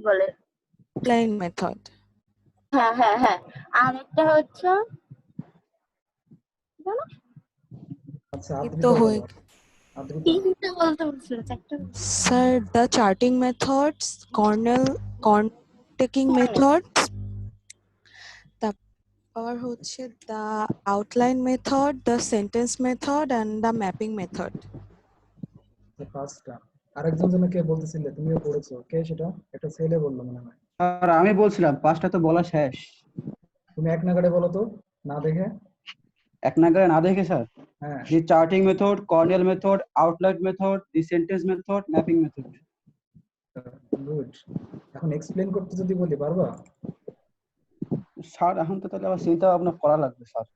বলে? Outline method. হ্যাঁ হ্যাঁ হ্যাঁ, আর একটা হচ্ছে আচ্ছা তো আদ্রিতা হয়ে বলো। আদ্রিতা তিনটা বলতে বলছিল, চারটা sir the charting methods, corn taking methods, তারপর হচ্ছে the outline method, the sentence method and the mapping method. পাঁচটা। আরেকজন যেন কে বলতেছিলে, তুমিও পড়েছো, কে সেটা? একটা ছেলে বললো মনে হয়। আর আমি বলছিলাম 5টা তো বলা শেষ। তুমি এক নাগাড়ে বলো তো, না দেখে। এক নাগারে না দেখে স্যার, হ্যাঁ the charting method, Cornell method, outline method, the sentence method, mapping method. Good. এখন এক্সপ্লেন করতে যদি বলি পারবা? স্যার এখন তো তাহলে আবার চিন্তা ভাবনা করা লাগবে স্যার।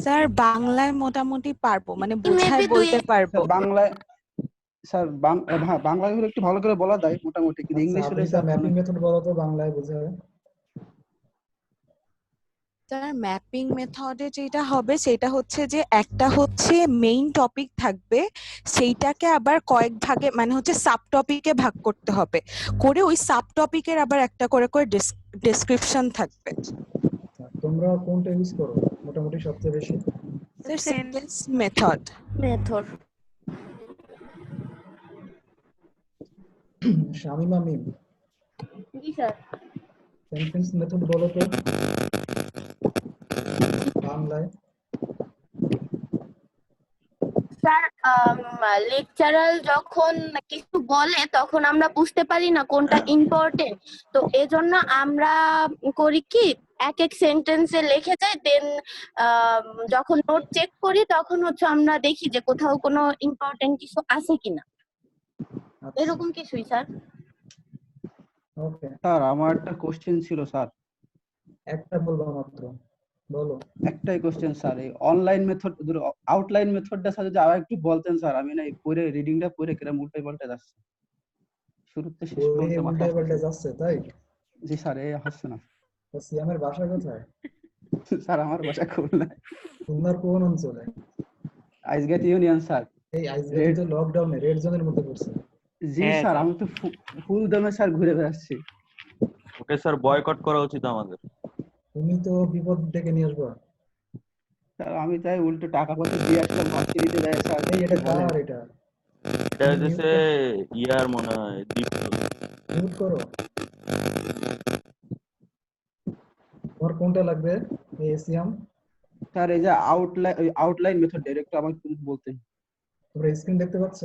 স্যার বাংলায় মোটামুটি পারবো, মানে বুঝায় Maybe বলতে পারবো। স্যার বাংলায়, স্যার বাংলায় হলে একটু ভালো করে বলা যায় মোটামুটি, কিন্তু আচ্ছা ইংলিশ হলে আদ্রিতা স্যার ম্যাপিং অনেক। মেথড বলো তো, বাংলায় বোঝাবে। স্যার ম্যাপিং মেথডে যেটা হবে সেটা হচ্ছে যে একটা হচ্ছে মেইন টপিক থাকবে, সেইটাকে আবার কয়েক ভাগে মানে হচ্ছে সাব টপিকে ভাগ করতে হবে, করে ওই সাব টপিকের আবার একটা করে করে ডেসক্রিপশন থাকবে। আচ্ছা, তোমরা কোনটা ইউজ করো মোটামুটি সবচেয়ে বেশি? Sir sentence method. Method. Shamima Mim, জি স্যার। সেন্টেন্স মেথড বলো তো বাংলায়। স্যার লেকচারার যখন কিছু বলে তখন আমরা বুঝতে পারি না কোনটা ইম্পর্টেন্ট, তো এজন্য আমরা করি কি এক এক সেন্টেন্সে লিখে যাই, দেন যখন নোট চেক করি তখন হচ্ছে আমরা দেখি যে কোথাও কোনো ইম্পর্টেন্ট কিছু আছে কিনা, এরকম কিছুই স্যার। ওকে, স্যার আমার একটা কোশ্চেন ছিল স্যার। একটা বলবা মাত্র, বলো। একটাই কোশ্চেন স্যার, এই অনলাইন মেথড, আউটলাইন মেথডটা স্যার যদি আবার একটু বলতেন স্যার, আমি না এই পড়ে রিডিংটা পড়ে কিরম উল্টে পাল্টে যাচ্ছে, শুরুতে শেষ ওই পর্যন্ত মাথা উল্টে পাল্টে আসতেছে। যাচ্ছে তাই? জি স্যার, এই হচ্ছে না। তো সিয়ামের বাসা কোথায়? স্যার আমার বাসা খুলনায়, খুলনার কোন অঞ্চলে? আইসগেট ইউনিয়ন স্যার। এই আইসগাতে রেড, তো লকডাউনে রেড জোনের মধ্যে পড়ছে। জি স্যার আমি তো ফুল দমে স্যার ঘুরে বেড়াচ্ছি। ওকে স্যার, বয়কট করা উচিত আমাদের। তুমি তো বিপদ ডেকে নিয়ে আসবা। স্যার আমি তাই উল্টো টাকা পয়সা দিয়ে আসলাম, ভাবছি দিতে দেয় স্যার। এই এটা কি বলেন? কার এটা? এটা হচ্ছে ইয়ার মনে হয় দীপ্ত। মিউট করো। তোমার কোনটা লাগবে এই সিয়াম? স্যার এই যে আউটলাইন মেথড ডাইরেক্ট আমাকে একটু যদি বলতেন। তোমরা স্ক্রিন দেখতে পাচ্ছ?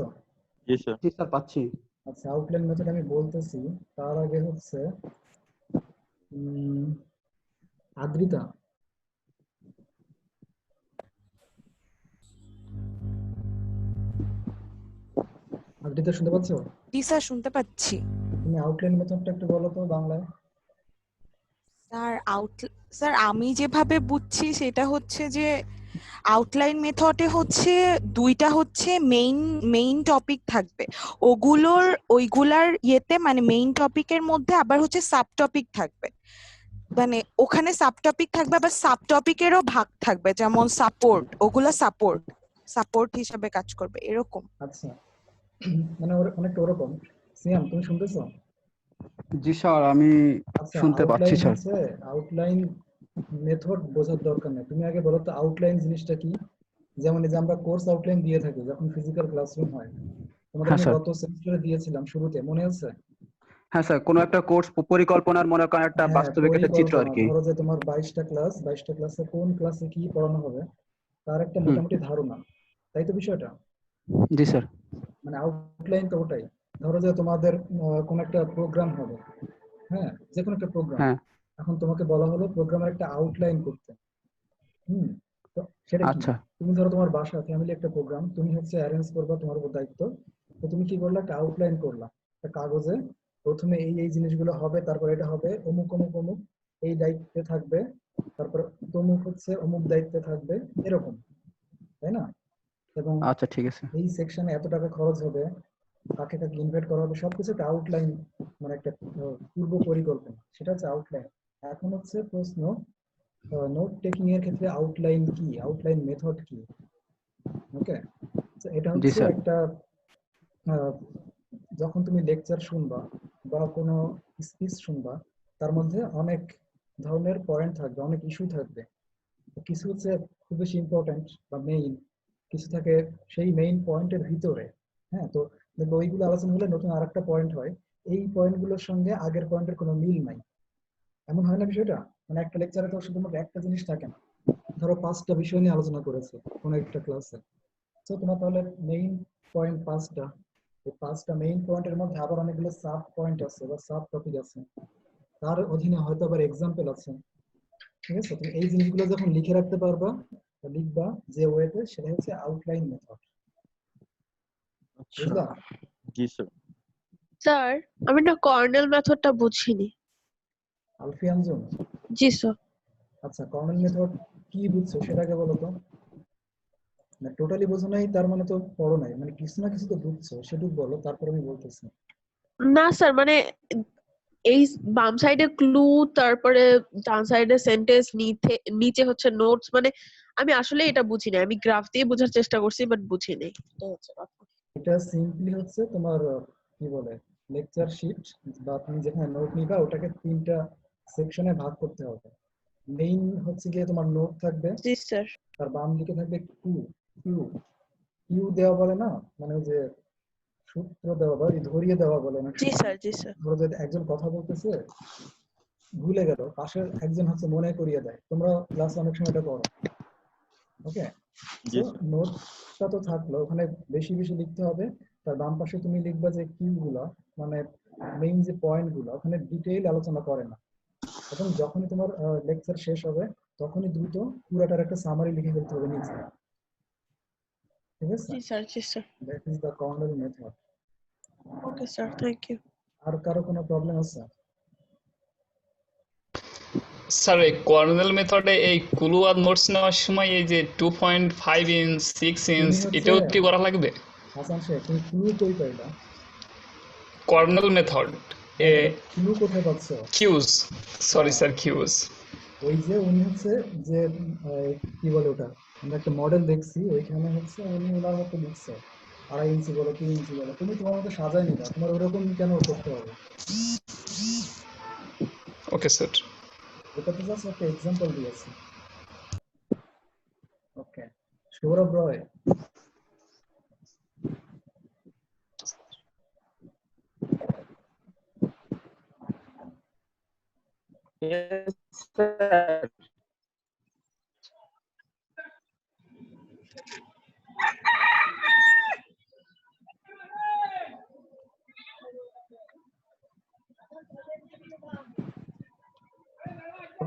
জি স্যার। জি স্যার পাচ্ছি। আচ্ছা আউটলাইন মেথড আমি বলতেছি, তার আগে হচ্ছে আদ্রিতা, আদ্রিতা শুনতে পাচ্ছ? জি স্যার শুনতে পাচ্ছি। তুমি আউটলাইন মেথডটা একটু বলো তো বাংলায়। স্যার আমি যেভাবে বুঝছি সেটা হচ্ছে যে আউটলাইন মেথডে হচ্ছে দুইটা হচ্ছে মেইন টপিক থাকবে, ওইগুলার ইয়েতে মানে মেইন টপিকের মধ্যে আবার হচ্ছে সাব টপিক থাকবে, মানে ওখানে সাব টপিক থাকবে আবার সাব টপিকেরও ভাগ থাকবে, যেমন সাপোর্ট, ওগুলা সাপোর্ট হিসাবে কাজ করবে এরকম। আচ্ছা মানে অনেকটা ওরকম। সিয়াম তুমি শুনতেছো? জি স্যার আমি আচ্ছা শুনতে পাচ্ছি আউটলাইন স্যার। হচ্ছে, আউটলাইন মেথড বোঝার দরকার নেই, তুমি আগে বলো তো আউটলাইন জিনিসটা কি। যেমন এই যে আমরা কোর্স আউটলাইন দিয়ে থাকি যখন ফিজিক্যাল ক্লাসরুম হয়, তোমাদের হ্যাঁ আমি স্যার। গত সেমিস্টারে দিয়েছিলাম শুরুতে, মনে আছে? হ্যাঁ স্যার, কোনো একটা কোর্স পরিকল্পনার মনে করেন একটা হ্যাঁ বাস্তবিক একটা চিত্র আর পরিকল্পনা, কি। ধরো যে তোমার 22টা ক্লাসে কোন ক্লাসে কি পড়ানো হবে তার একটা হুম। মোটামুটি ধারণা, তাই তো বিষয়টা? জি স্যার। মানে আউটলাইন তো ওটাই। ধরো যে তোমাদের কোন একটা প্রোগ্রাম হবে, হ্যাঁ যে কোনো একটা প্রোগ্রাম, হ্যাঁ এখন তোমাকে বলা হলো প্রোগ্রামের একটা আউটলাইন করতে। হুম, তো সেটা কি? আচ্ছা। তুমি ধরো তোমার বাসা ফ্যামিলি একটা প্রোগ্রাম, তুমি হচ্ছে অ্যারেঞ্জ করবা, তোমার উপর দায়িত্ব। তো তুমি কি করলা, একটা আউটলাইন করলা একটা কাগজে, প্রথমে এই এই জিনিসগুলো হবে, তারপর এটা হবে, অমুক অমুক অমুক এই দায়িত্বে থাকবে, তারপর তমুক হচ্ছে অমুক দায়িত্বে থাকবে, এরকম, তাই না? এবং আচ্ছা ঠিক আছে। এই সেকশনে এত টাকা খরচ হবে, কাকে কাকে ইনভাইট করা হবে, সবকিছু একটা আউটলাইন, মানে একটা পূর্ব পরিকল্পনা, সেটা হচ্ছে আউটলাইন। এখন হচ্ছে প্রশ্ন, নোট টেকিং এর ক্ষেত্রে আউটলাইন কি, আউটলাইন মেথড কি? ওকে, এটা জি হচ্ছে স্যার। একটা যখন তুমি লেকচার শুনবা বা কোনো স্পিচ শুনবা, তার মধ্যে অনেক ধরনের পয়েন্ট থাকবে, অনেক ইস্যু থাকবে। তো কিছু হচ্ছে খুব বেশি ইম্পর্টেন্ট বা মেইন, কিছু থাকে সেই মেইন পয়েন্টের ভিতরে। হ্যাঁ, তো দেখবো ওইগুলো আলোচনা হলে নতুন আরেকটা পয়েন্ট হয়, এই পয়েন্টগুলোর সঙ্গে আগের পয়েন্টের কোনো মিল নাই। এমন হয় না বিষয়টা? মানে একটা লেকচারে তো শুধুমাত্র একটা জিনিস থাকে না, ধরো 5টা বিষয় নিয়ে আলোচনা করেছে কোনো একটা ক্লাসে। তো তোমার তাহলে মেইন পয়েন্ট 5টা, এই 5টা মেইন পয়েন্টের মধ্যে আবার অনেকগুলো সাব পয়েন্ট আছে বা সাব টপিক আছে, তার অধীনে হয়তো আবার এক্সাম্পল আছে। ঠিক আছে, তুমি এই জিনিসগুলো যখন লিখে রাখতে পারবা বা লিখবা যে ওয়েতে, সেটা হচ্ছে আউটলাইন মেথড। আচ্ছা বুঝলা? জি স্যার। স্যার আমি না কর্নেল মেথডটা বুঝিনি। আলফিয়ানজুম? জি স্যার। আচ্ছা, কর্নেল মেথড কি বুঝছো সেটাকে বলো তো। না টোটালি বোঝো নাই তার মানে তো পড়ো নাই, মানে কিছু না কিছু তো বুঝছো, সেটুকু বলো, তারপর আমি বলতেছি। না স্যার মানে এই বাম সাইডে ক্লু, তারপরে ডান সাইডে সেন্টেন্স, নিচে হচ্ছে নোটস, মানে আমি আসলে এটা বুঝি না। আমি গ্রাফ দিয়ে বোঝার চেষ্টা করছি বাট বুঝি নাই। এটা হচ্ছে কথা। এটা সিম্পলি হচ্ছে তোমার কি বলে লেকচার শিট, বা তুমি যেখানে নোট নিবা ওটাকে 3টা সেকশনে ভাগ করতে হবে। মেইন হচ্ছে গিয়ে তোমার নোট থাকবে, জি স্যার। তার বাম দিকে থাকবে কিউ। কিউ কিউ দেওয়া বলে না, মানে ওই যে সূত্র দেওয়া বা এই ধরিয়ে দেওয়া বলে না। জি স্যার। জি স্যার। ধরো যে একজন কথা বলতেছে, ভুলে গেল, পাশের একজন হচ্ছে মনে করিয়ে দেয়, তোমরা ক্লাসে অনেক সময় এটা করো। ওকে, জি তো স্যার। নোটটা তো থাকলো, ওখানে বেশি বেশি লিখতে হবে। তার বাম পাশে তুমি লিখবা যে কিউ গুলা, মানে মেইন যে পয়েন্ট গুলো, ওখানে ডিটেইল আলোচনা করে না। এবং যখনই তোমার লেকচার শেষ হবে, তখনই দ্রুত পুরাটার একটা সামারি লিখে ফেলতে হবে নিচে। ঠিক আছে, জি স্যার। জি sir. That is the Cornell method. Okay sir, thank you. আর কারো কোনো প্রবলেম আছে? স্যার এই কর্নেল মেথডে এই ক্লু আর নোটস নেওয়ার সময় এই যে 2.5 ইঞ্চ 6 ইঞ্চ তুমি হচ্ছে এটাও কি করা লাগবে? হাসান শেখ, তুমি ক্লু কই পাইলা? কর্নেল মেথড এ ক্লু কোথায় পাচ্ছ? কিউজ, সরি স্যার কিউজ। ওই যে উনি হচ্ছে যে কি বলে ওটা, আমরা একটা মডেল দেখছি, ওইখানে হচ্ছে উনি ওনার মতো লিখছে 2.5 ইঞ্চি বলো 3 ইঞ্চি বলো, তুমি তোমার মতো সাজায় নিবা, তোমার ওরকম কেন করতে হবে? Okay sir. এটা তো জাস্ট একটা এক্সাম্পল দিয়েছি। ওকে, সৌরভ রয়,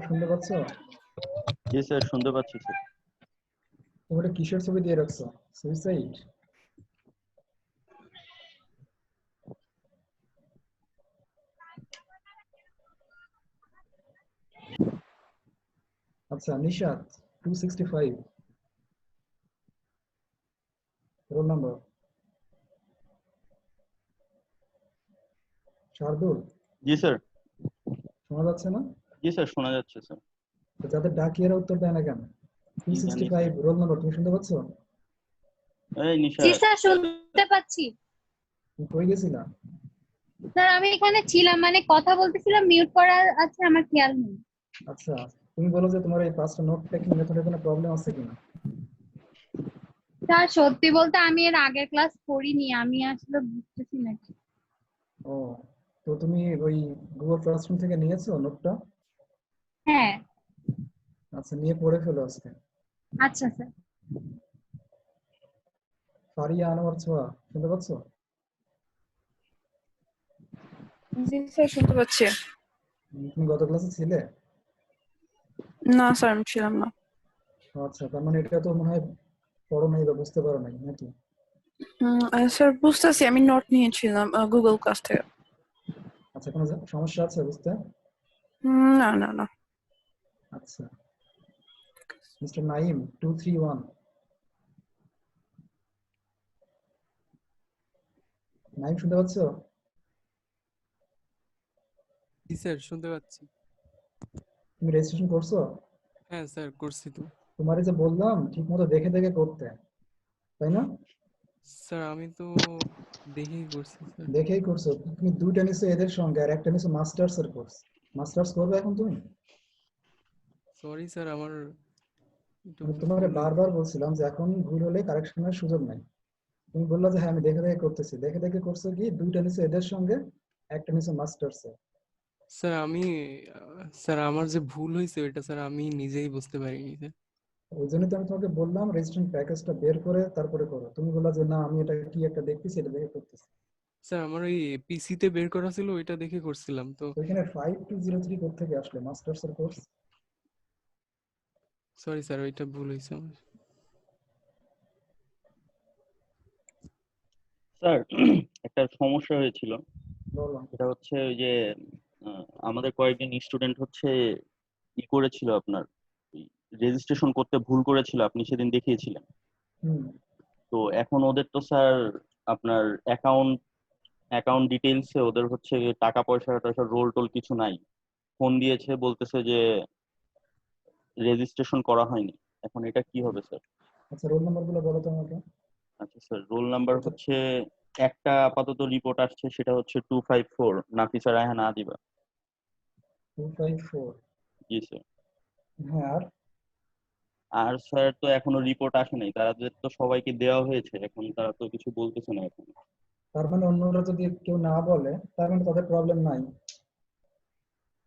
শুনতে পাচ্ছ? জি স্যার শুনতে পাচ্ছি স্যার। তুমি এটা কিসের ছবি দিয়ে রাখছো? সুইসাইড? আচ্ছা, নিশাত 265 রোল নাম্বার। শার্দুল, জি স্যার। শোনা যাচ্ছে না? জি স্যার শোনা যাচ্ছে স্যার। তো যাদের ডাকি এরা উত্তর দেয় না কেন? কি জানি 265 রোল নাম্বার, তুমি শুনতে পাচ্ছ? এই জি নিশা। স্যার, শুনতে পাচ্ছি। তুমি কই গেছিলা? স্যার আমি এখানে ছিলাম, মানে কথা বলতেছিলাম, মিউট করা আছে, আমার খেয়াল নেই। আচ্ছা, তুমি বলো যে তোমার এই 5টা নোট টেকিং মেথডে কোনো প্রবলেম আছে কিনা? স্যার সত্যি বলতে আমি এর আগের ক্লাস করিনি, আমি আসলে বুঝতেছি না। ও, তো তুমি ওই গুগল ক্লাসরুম থেকে নিয়েছো নোটটা? হ্যাঁ। আচ্ছা, নিয়ে পড়ে ফেলো আজকে। আচ্ছা স্যার। ফারিয়া আনোয়ার ছোয়া, শুনতে পাচ্ছ? জি স্যার, শুনতে পাচ্ছি। তুমি গত ক্লাসে ছিলে? না স্যার, আমি ছিলাম না। আচ্ছা, তার মানে এটা তো মনে হয় পড়ো নাই বা বুঝতে পারো নাই নাকি? স্যার বুঝতেছি, আমি নোট নিয়েছিলাম গুগল ক্লাস থেকে। আচ্ছা, কোনো সমস্যা আছে বুঝতে? না না না। আচ্ছা, মিস্টার নাইম 231, নাইম শুনতে পাচ্ছ? জি স্যার শুনতে পাচ্ছি। তুমি রেজিস্ট্রেশন করছো? হ্যাঁ স্যার করছি তো। তোমারে যে বললাম ঠিক মতো দেখে দেখে করতে, তাই না? স্যার আমি তো দেখেই করছি স্যার। দেখেই করছো তুমি, দুইটা নিছো এদের সঙ্গে আর একটা নিছো মাস্টার্স এর কোর্স। মাস্টার্স করবে এখন তুমি? সরি স্যার, আমার একটু আমি তোমাকে ভুল হয়েছে। বারবার বলছিলাম যে এখন ভুল হলে কারেকশনের সুযোগ নাই। তুমি বললা যে হ্যাঁ আমি দেখে দেখে করতেছি, দেখে দেখে করছো কি, দুইটা নিছো এদের সঙ্গে, একটা নিছো মাস্টার্স এ। স্যার আমি স্যার আমার যে ভুল হয়েছে ওইটা স্যার আমি নিজেই বুঝতে পারিনি স্যার। ওই জন্য তো আমি তোমাকে বললাম রেজিস্ট্রেশন প্যাকেজটা বের করে তারপরে করো। তুমি বললা যে না আমি এটা কি একটা দেখতেছি, এটা দেখে করতেছি। স্যার আমার ওই পিসিতে বের করা ছিল, ওইটা দেখে করছিলাম তো। ওইখানে 5203 কোথা থেকে আসলে মাস্টার্স এর কোর্স? সরি স্যার, ওইটা ভুল হয়েছে আমার। স্যার একটা সমস্যা হয়েছিল, বলো। এটা হচ্ছে ওই যে আমাদের কয়েকজন স্টুডেন্ট হচ্ছে করেছিল আপনার রেজিস্ট্রেশন করতে ভুল করেছিল, আপনি সেদিন দেখিয়েছিলেন। হুম। তো এখন ওদের তো স্যার আপনার অ্যাকাউন্ট অ্যাকাউন্ট ডিটেইলসে ওদের হচ্ছে টাকা পয়সা টয়সা রোল টোল কিছু নাই। ফোন দিয়েছে, বলতেছে যে রেজিস্ট্রেশন করা হয়নি। এখন এটা কি হবে স্যার? আচ্ছা রোল নাম্বার গুলো বলো তো আমাকে। আচ্ছা স্যার, রোল নাম্বার হচ্ছে একটা আপাতত রিপোর্ট আসছে, সেটা হচ্ছে 254, নাফিসা রায়হানা আদিবা। 254। জি স্যার। হ্যাঁ আর? আর স্যার তো এখনো রিপোর্ট আসে নাই, তাদের তো সবাইকে দেওয়া হয়েছে, এখন তারা তো কিছু বলতেছে না এখন। তার মানে অন্যরা যদি কেউ না বলে তার মানে তাদের প্রবলেম নাই,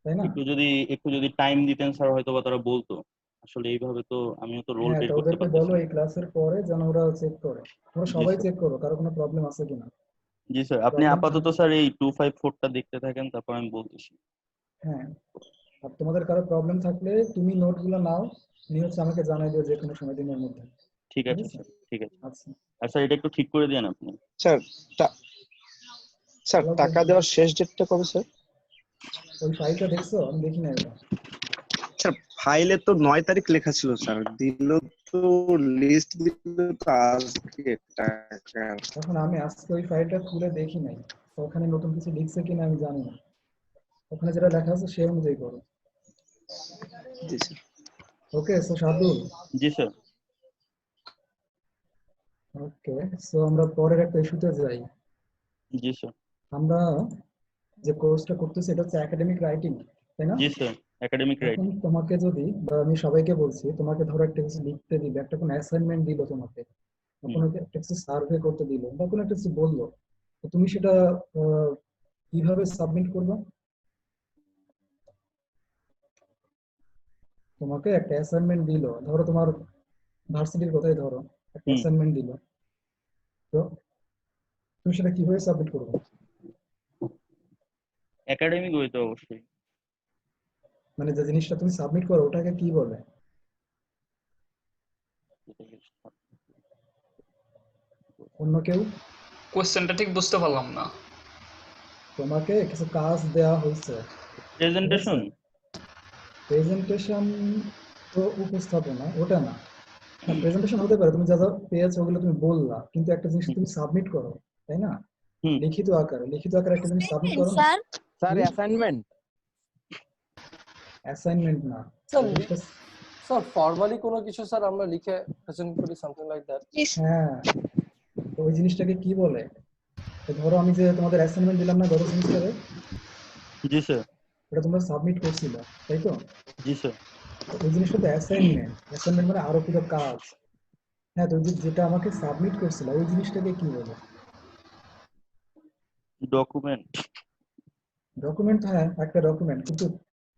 তাই না? একটু যদি টাইম দিতেন স্যার, হয়তো বা তারা বলতো। আসলে এইভাবে তো আমিও তো রোল হ্যাঁ বের তো করতে ওদেরকে পারতেছি বলো না। এই ক্লাসের পরে যেন ওরা চেক করে। ওরা জি সবাই স্যার। চেক করো কারো কোনো প্রবলেম আছে কিনা। জি স্যার, আপনি প্রবলেম আপাতত থাকলে স্যার এই 254টা দেখতে থাকেন, তারপর আমি বলতেছি। হ্যাঁ, আর তোমাদের কারো প্রবলেম থাকলে তুমি নোটগুলো নাও, নিয়ে হচ্ছে আমাকে জানাই দিও যে কোনো সময় দিনের মধ্যে। ঠিক ঠিক আছে আছে? স্যার, ঠিক আছে। আচ্ছা আর স্যার এটা একটু ঠিক করে দেন আপনি। স্যার স্যার বলো টাকা বলো। দেওয়ার শেষ ডেটটা কবে স্যার? ওই ফাইলটা দেখছো? আমি দেখি না এটা। স্যার ফাইলে তো 9 তারিখ লেখা ছিল স্যার, দিল তো লিস্ট দিল তো আজকে টাকার। এখন আমি আজকে ওই ফাইলটা খুলে দেখি নাই, তো ওখানে নতুন কিছু লিখছে কিনা আমি জানি না। ওখানে যেটা লেখা আছে সে অনুযায়ী করো। জি স্যার। Okay so Shardul. জি স্যার। ওকে সো আমরা পরের একটা ইস্যুতে যাই। জি স্যার। আমরা যে কোর্সটা করতেছি এটা হচ্ছে একাডেমিক রাইটিং, তাই না? জি স্যার, একাডেমিক এখন রাইটিং। তোমাকে যদি, বা আমি সবাইকে বলছি, তোমাকে ধরো একটা কিছু লিখতে দিবে, একটা কোনো অ্যাসাইনমেন্ট দিল তোমাকে, বা কোনো একটা কিছু সার্ভে করতে দিল, বা কোনো একটা কিছু বললো, তো তুমি সেটা কিভাবে সাবমিট করবে? তোমাকে একটা অ্যাসাইনমেন্ট দিল, ধরো তোমার ভার্সিটির কথাই ধরো, একটা হুম। অ্যাসাইনমেন্ট দিল, তো তুমি সেটা কিভাবে সাবমিট করবে? একাডেমিক ওয়েতে অবশ্যই। মানে যে জিনিসটা তুমি সাবমিট করো ওটাকে কি বলে? অন্য কেউ? কোশ্চেনটা ঠিক বুঝতে পারলাম না। তোমাকে কিছু কাজ দেওয়া হয়েছে, ঠিক আছে? প্রেজেন্টেশন। প্রেজেন্টেশন তো উপস্থাপনা ওটা না। হ্যাঁ প্রেজেন্টেশন হতে পারে, তুমি যা যা পেয়েছো ওগুলো তুমি বললা, কিন্তু একটা জিনিস তুমি সাবমিট করো, তাই না? হুম। লিখিত আকারে একটা জিনিস সাবমিট করো না? স্যার কি? অ্যাসাইনমেন্ট। অ্যাসাইনমেন্ট না, স্যার ওই জিনিসটা। স্যার ফরমালি কোনো কিছু স্যার আমরা লিখে প্রেজেন্ট করি, সামথিং লাইক দ্যাট। হ্যাঁ তো ওই জিনিসটাকে কি বলে? তো ধরো আমি যে তোমাদের অ্যাসাইনমেন্ট দিলাম না গত সেমিস্টারে, জি স্যার। এটা তোমরা সাবমিট করছিলে, তাই তো? জি স্যার। তো ওই জিনিসটা তো অ্যাসাইনমেন্ট, অ্যাসাইনমেন্ট মানে আরোপিত কাজ। হ্যাঁ তো যেটা আমাকে সাবমিট করছিল ওই জিনিসটাকে কি বলে? ডকুমেন্ট। ডকুমেন্ট, হ্যাঁ একটা ডকুমেন্ট, কিন্তু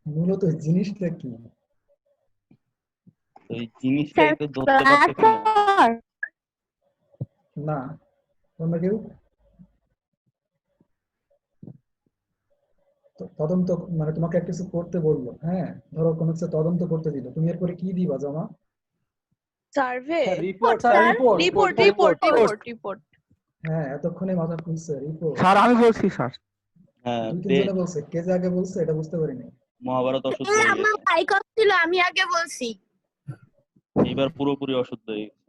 মূলত জিনিসটা কি? এই জিনিসটাই তো ধরতে পারতেছি না। না, অন্য কেউ? তদন্ত, মানে তোমাকে একটা কিছু করতে বললো, হ্যাঁ ধরো কোনো কিছু তদন্ত করতে দিল, তুমি এরপরে কি দিবা জমা? Survey, report sir, report report report report report report. হ্যাঁ এতক্ষণে মাথা খুলছে, রিপোর্ট। স্যার আমি বলছি স্যার। হ্যাঁ, দুই তিনজনে বলছে, কে যে আগে বলছে এটা বুঝতে পারিনি। মহাভারত অশুদ্ধ হয়ে আমার গেছে, ভাই ছিল, আমি আগে বলছি। এইবার পুরোপুরি অশুদ্ধ হয়ে গেছে।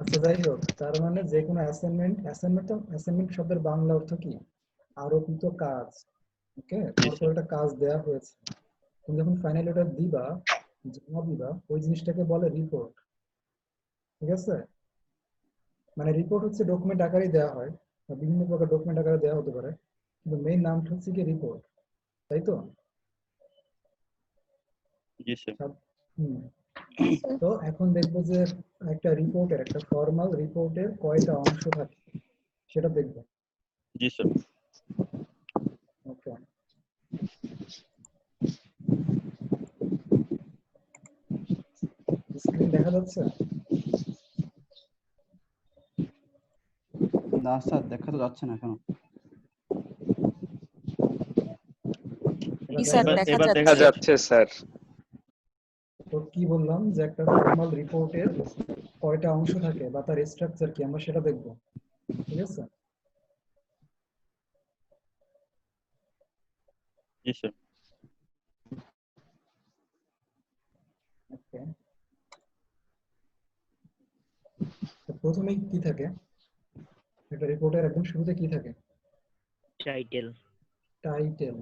আচ্ছা যাই হোক, তার মানে যে কোনো অ্যাসাইনমেন্ট শব্দের বাংলা অর্থ কি? আরোপিত কাজ। ওকে, তোমার উপর একটা কাজ দেয়া হয়েছে, তুমি যখন ফাইনালি ওটা দিবা, জমা দিবা, ওই জিনিসটাকে বলে রিপোর্ট, ঠিক আছে? মানে রিপোর্ট হচ্ছে ডকুমেন্ট আকারে দেওয়া হয় বা বিভিন্ন প্রকার ডকুমেন্ট আকারে দেওয়া হতে পারে, কিন্তু মেইন নামটা হচ্ছে কি রিপোর্ট, তাই তো? জি স্যার। হুম। তো এখন দেখবো যে একটা রিপোর্টের, একটা ফর্মাল রিপোর্টের কয়টা অংশ থাকে সেটা দেখবো। জি স্যার। ওকে, স্ক্রিন দেখা যাচ্ছে? না স্যার, দেখা তো যাচ্ছে না এখনো। জি স্যার, দেখা এবার যাচ্ছে। দেখা যাচ্ছে স্যার। তো কি বললাম যে একটা ফর্মাল রিপোর্টের কয়টা অংশ থাকে বা তার স্ট্রাকচার কি, আমরা সেটা দেখবো, ঠিক আছে? জি স্যার। ওকে, তো প্রথমেই কি থাকে একটা রিপোর্টের, একদম শুরুতে কি থাকে? টাইটেল। টাইটেল।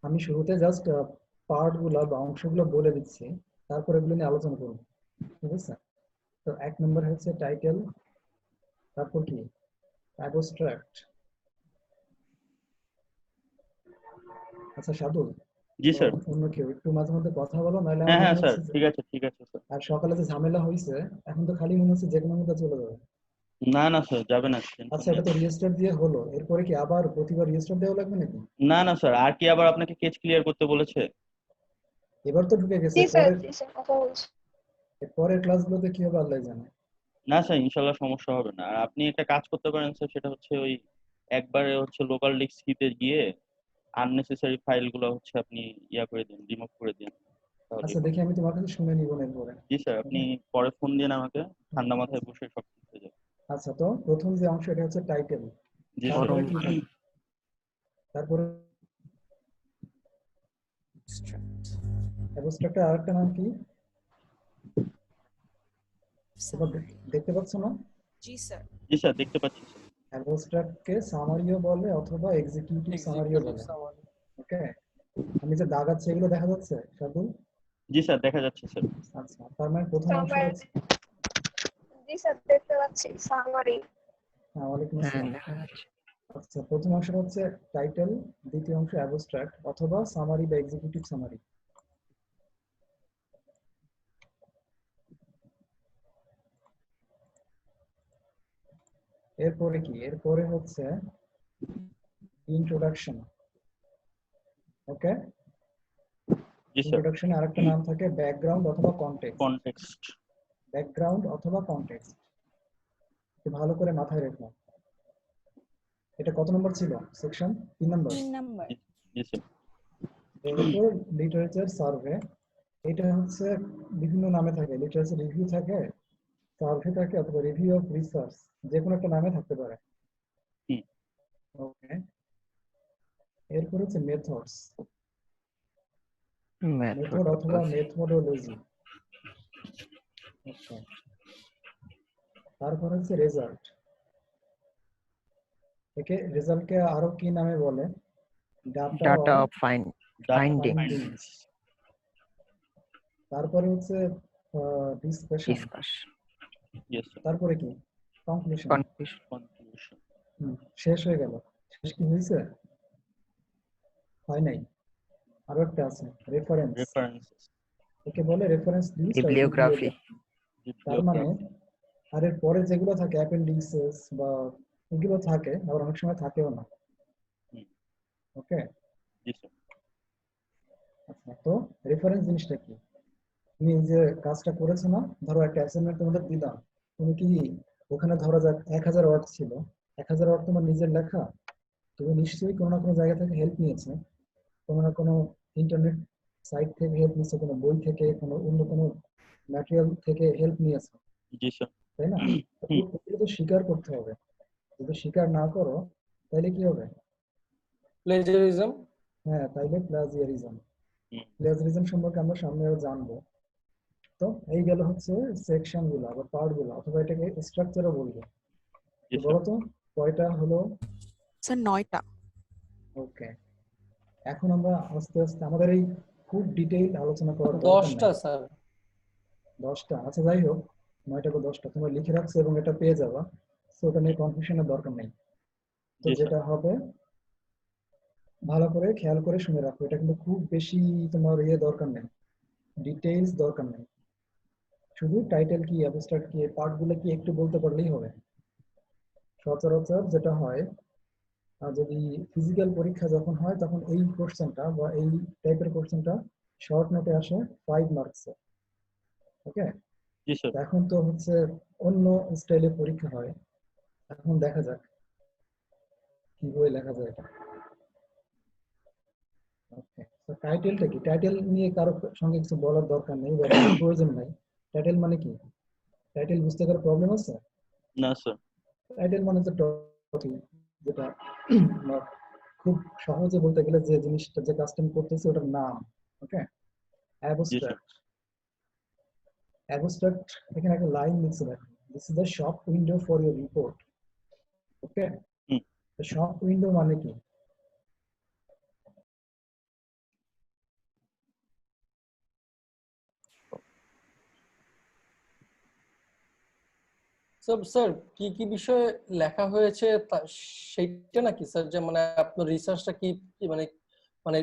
আমি শুরুতে জাস্ট পার্ট গুলা বা অংশগুলো বলে দিচ্ছি, তারপর এগুলো নিয়ে আলোচনা করব, ঠিক আছে? তো 1 নম্বর হচ্ছে টাইটেল, তারপর কি অ্যাবস্ট্রাক্ট। আচ্ছা শাদুল, জি স্যার। অন্য কেউ একটু মাঝে মধ্যে কথা বলো, নাহলে হ্যাঁ আমার হ্যাঁ মনে স্যার, হচ্ছে যে ঠিক আছে ঠিক আছে স্যার। আর সকালে যে ঝামেলা হয়েছে এখন তো খালি মনে হচ্ছে যে কোনো মধ্যে চলে যাবে। না না স্যার, যাবে না, টেনশন আচ্ছা, নেই। এটা তো রিস্টার্ট দিয়ে হলো, এরপরে কি আবার প্রতিবার রিস্টার্ট দেওয়া লাগবে নাকি? না না স্যার, আর কি আবার আপনাকে কেস ক্লিয়ার করতে বলেছে? এবার তো ঢুকে গেছে, পরের ক্লাসগুলোতে কি হবে আল্লাহ জানে। না স্যার, ইনশাল্লাহ সমস্যা হবে না। আর আপনি একটা কাজ করতে পারেন স্যার, সেটা হচ্ছে ওই একবারে হচ্ছে লোকাল ডিস্ক কিতে গিয়ে আননেসেসারি ফাইলগুলো হচ্ছে আপনি ইয়া করে দিন, রিমুভ করে দিন। তাহলে আচ্ছা দেখি, আমি তোমার কাছে শুনে নিব না এরপরে। জি স্যার, আপনি পরে ফোন দিন আমাকে, ঠান্ডা মাথায় বসে সব ঠিক হয়ে যাবে। আচ্ছা, তো প্রথম যে অংশ এটা হচ্ছে টাইটেল, জি তারপরে কি স্যার। থাকে? তারপরে অ্যাবস্ট্রাক্টের আরেকটা নাম কি? এবার দেখতে পাচ্ছ না? জি স্যার। জি স্যার, দেখতে পাচ্ছি স্যার। অ্যাবস্ট্রাক্টকে সামারিও বলে অথবা এক্সিকিউটিভ সামারিও বলে। ওকে, আমি যে দাগাচ্ছি এগুলো দেখা যাচ্ছে শাদুল? জি স্যার, দেখা যাচ্ছে স্যার। আচ্ছা, তার মানে প্রথম অংশ হচ্ছে, জি স্যার দেখতে পাচ্ছি সামারি। হ্যাঁ ওয়ালাইকুম হ্যাঁ আসসালাম। দেখা যাচ্ছে। আচ্ছা, প্রথম অংশটা হচ্ছে টাইটেল, দ্বিতীয় অংশ অ্যাবস্ট্রাক্ট অথবা সামারি বা এক্সিকিউটিভ সামারি। এরপরে কি? এরপরে হচ্ছে ইন্ট্রোডাকশন। ওকে, জি স্যার। ইন্ট্রোডাকশনে আরেকটা নাম থাকে ব্যাকগ্রাউন্ড অথবা কনটেক্সট। কনটেক্সট। ব্যাকগ্রাউন্ড অথবা কনটেক্সট, ভালো করে মাথায় রেখো। এটা কত নম্বর ছিল সেকশন? 3 নম্বর। 3 নাম্বার। জি স্যার। এরপর লিটারেচার সার্ভে, এটা হচ্ছে বিভিন্ন নামে থাকে, লিটারেচার রিভিউ থাকে, সার্ভে থাকে, অথবা রিভিউ অফ রিসার্চ, যে কোনো একটা নামে থাকতে পারে। ওকে, এরপর হচ্ছে মেথডস, মেথড অথবা মেথডোলজি। আচ্ছা, তারপর হচ্ছে রেজাল্ট, একে রেজাল্টকে আরো কি নামে বলে? Data findings. তারপরে হচ্ছে ডিসকাশন, তারপরে কি? কনক্লুশন। শেষ হয়ে গেল। শেষ কি হয়েছে? হয় নাই, আরো একটা আছে রেফারেন্স। একে বলে রেফারেন্স লিস্ট আর বিবলিওগ্রাফি। তার মানে আর এর পরে যেগুলো থাকে অ্যাপেন্ডিক্সেস বা এগুলো থাকে, আবার অনেক সময় থাকেও না। ওকে, আচ্ছা, তো রেফারেন্স জিনিসটা কি? তুমি যে কাজটা করেছো না, ধরো একটা অ্যাসাইনমেন্ট তোমাদের দিলাম, তুমি কি ওখানে ধরা যাক 1000 ওয়ার্ড ছিল, 1000 ওয়ার্ড তোমার নিজের লেখা, তুমি নিশ্চয়ই কোনো না কোনো জায়গা থেকে হেল্প নিয়েছো, কোনো না কোনো ইন্টারনেট সাইট থেকে হেল্প নিয়েছো, কোনো বই থেকে, কোনো অন্য কোনো ম্যাটেরিয়াল থেকে হেল্প নিয়েছো, তাই না? এগুলো তো স্বীকার করতে হবে, যদি স্বীকার না করো তাহলে কি হবে? প্লেজারিজম। হ্যাঁ, তাইলে প্লাজিয়ারিজম। প্লেজারিজম সম্পর্কে আমরা সামনে আরো জানবো। তো এই গেল হচ্ছে সেকশন গুলো বা পার্ট গুলো, অথবা এটাকে স্ট্রাকচারও বলবো। বলো তো কয়টা হলো? স্যার 9টা। ওকে, এখন আমরা আস্তে আস্তে আমাদের এই খুব ডিটেইল আলোচনা করার দরকার 10টা নেই। স্যার। 10টা আচ্ছা, যাই হোক 9টা বা 10টা তোমরা লিখে রাখছো এবং এটা পেয়ে যাবা, তো ওটা নিয়ে কনফিউশনের দরকার নেই। তো জি স্যার। যেটা হবে ভালো করে খেয়াল করে শুনে রাখো, এটা কিন্তু খুব বেশি তোমার দরকার নেই, ডিটেইলস দরকার নেই, শুধু টাইটেল কি, অ্যাবস্ট্রাক্ট কি, পার্ট গুলো কি একটু বলতে পারলেই হবে। সচরাচর যেটা হয়, যদি ফিজিক্যাল পরীক্ষা যখন হয় তখন এই কোশ্চেনটা বা এই টাইপের কোশ্চেনটা শর্ট নোটে আসে 5 মার্কসে। ওকে, জি স্যার। এখন তো হচ্ছে অন্য স্টাইলে পরীক্ষা হয়, এখন দেখা যাক কিভাবে লেখা যায় এটা। ওকে, তো টাইটেলটা কি? টাইটেল নিয়ে কারো সঙ্গে কিছু বলার দরকার নেই বা বলার প্রয়োজন নাই। টাইটেল মানে কি? টাইটেল বুঝতে কারো প্রবলেম আছে? না স্যার। টাইটেল মানে হচ্ছে টপিক, যেটা আমার খুব সহজে বলতে গেলে যে জিনিসটা, যে কাজটা আমি করতেছি ওটার নাম। ওকে, জি স্যার। অ্যাবস্ট্রাক্ট। অ্যাবস্ট্রাক্ট এখানে একটা লাইন লিখছে দেখো, this is the shop window for your report. Okay, hmm. তো শপ উইন্ডো মানে কি? সব স্যার কি কি বিষয়ে লেখা হয়েছে সেইটা নাকি স্যার, যে মানে আপনার রিসার্চটা কি কি মানে মানে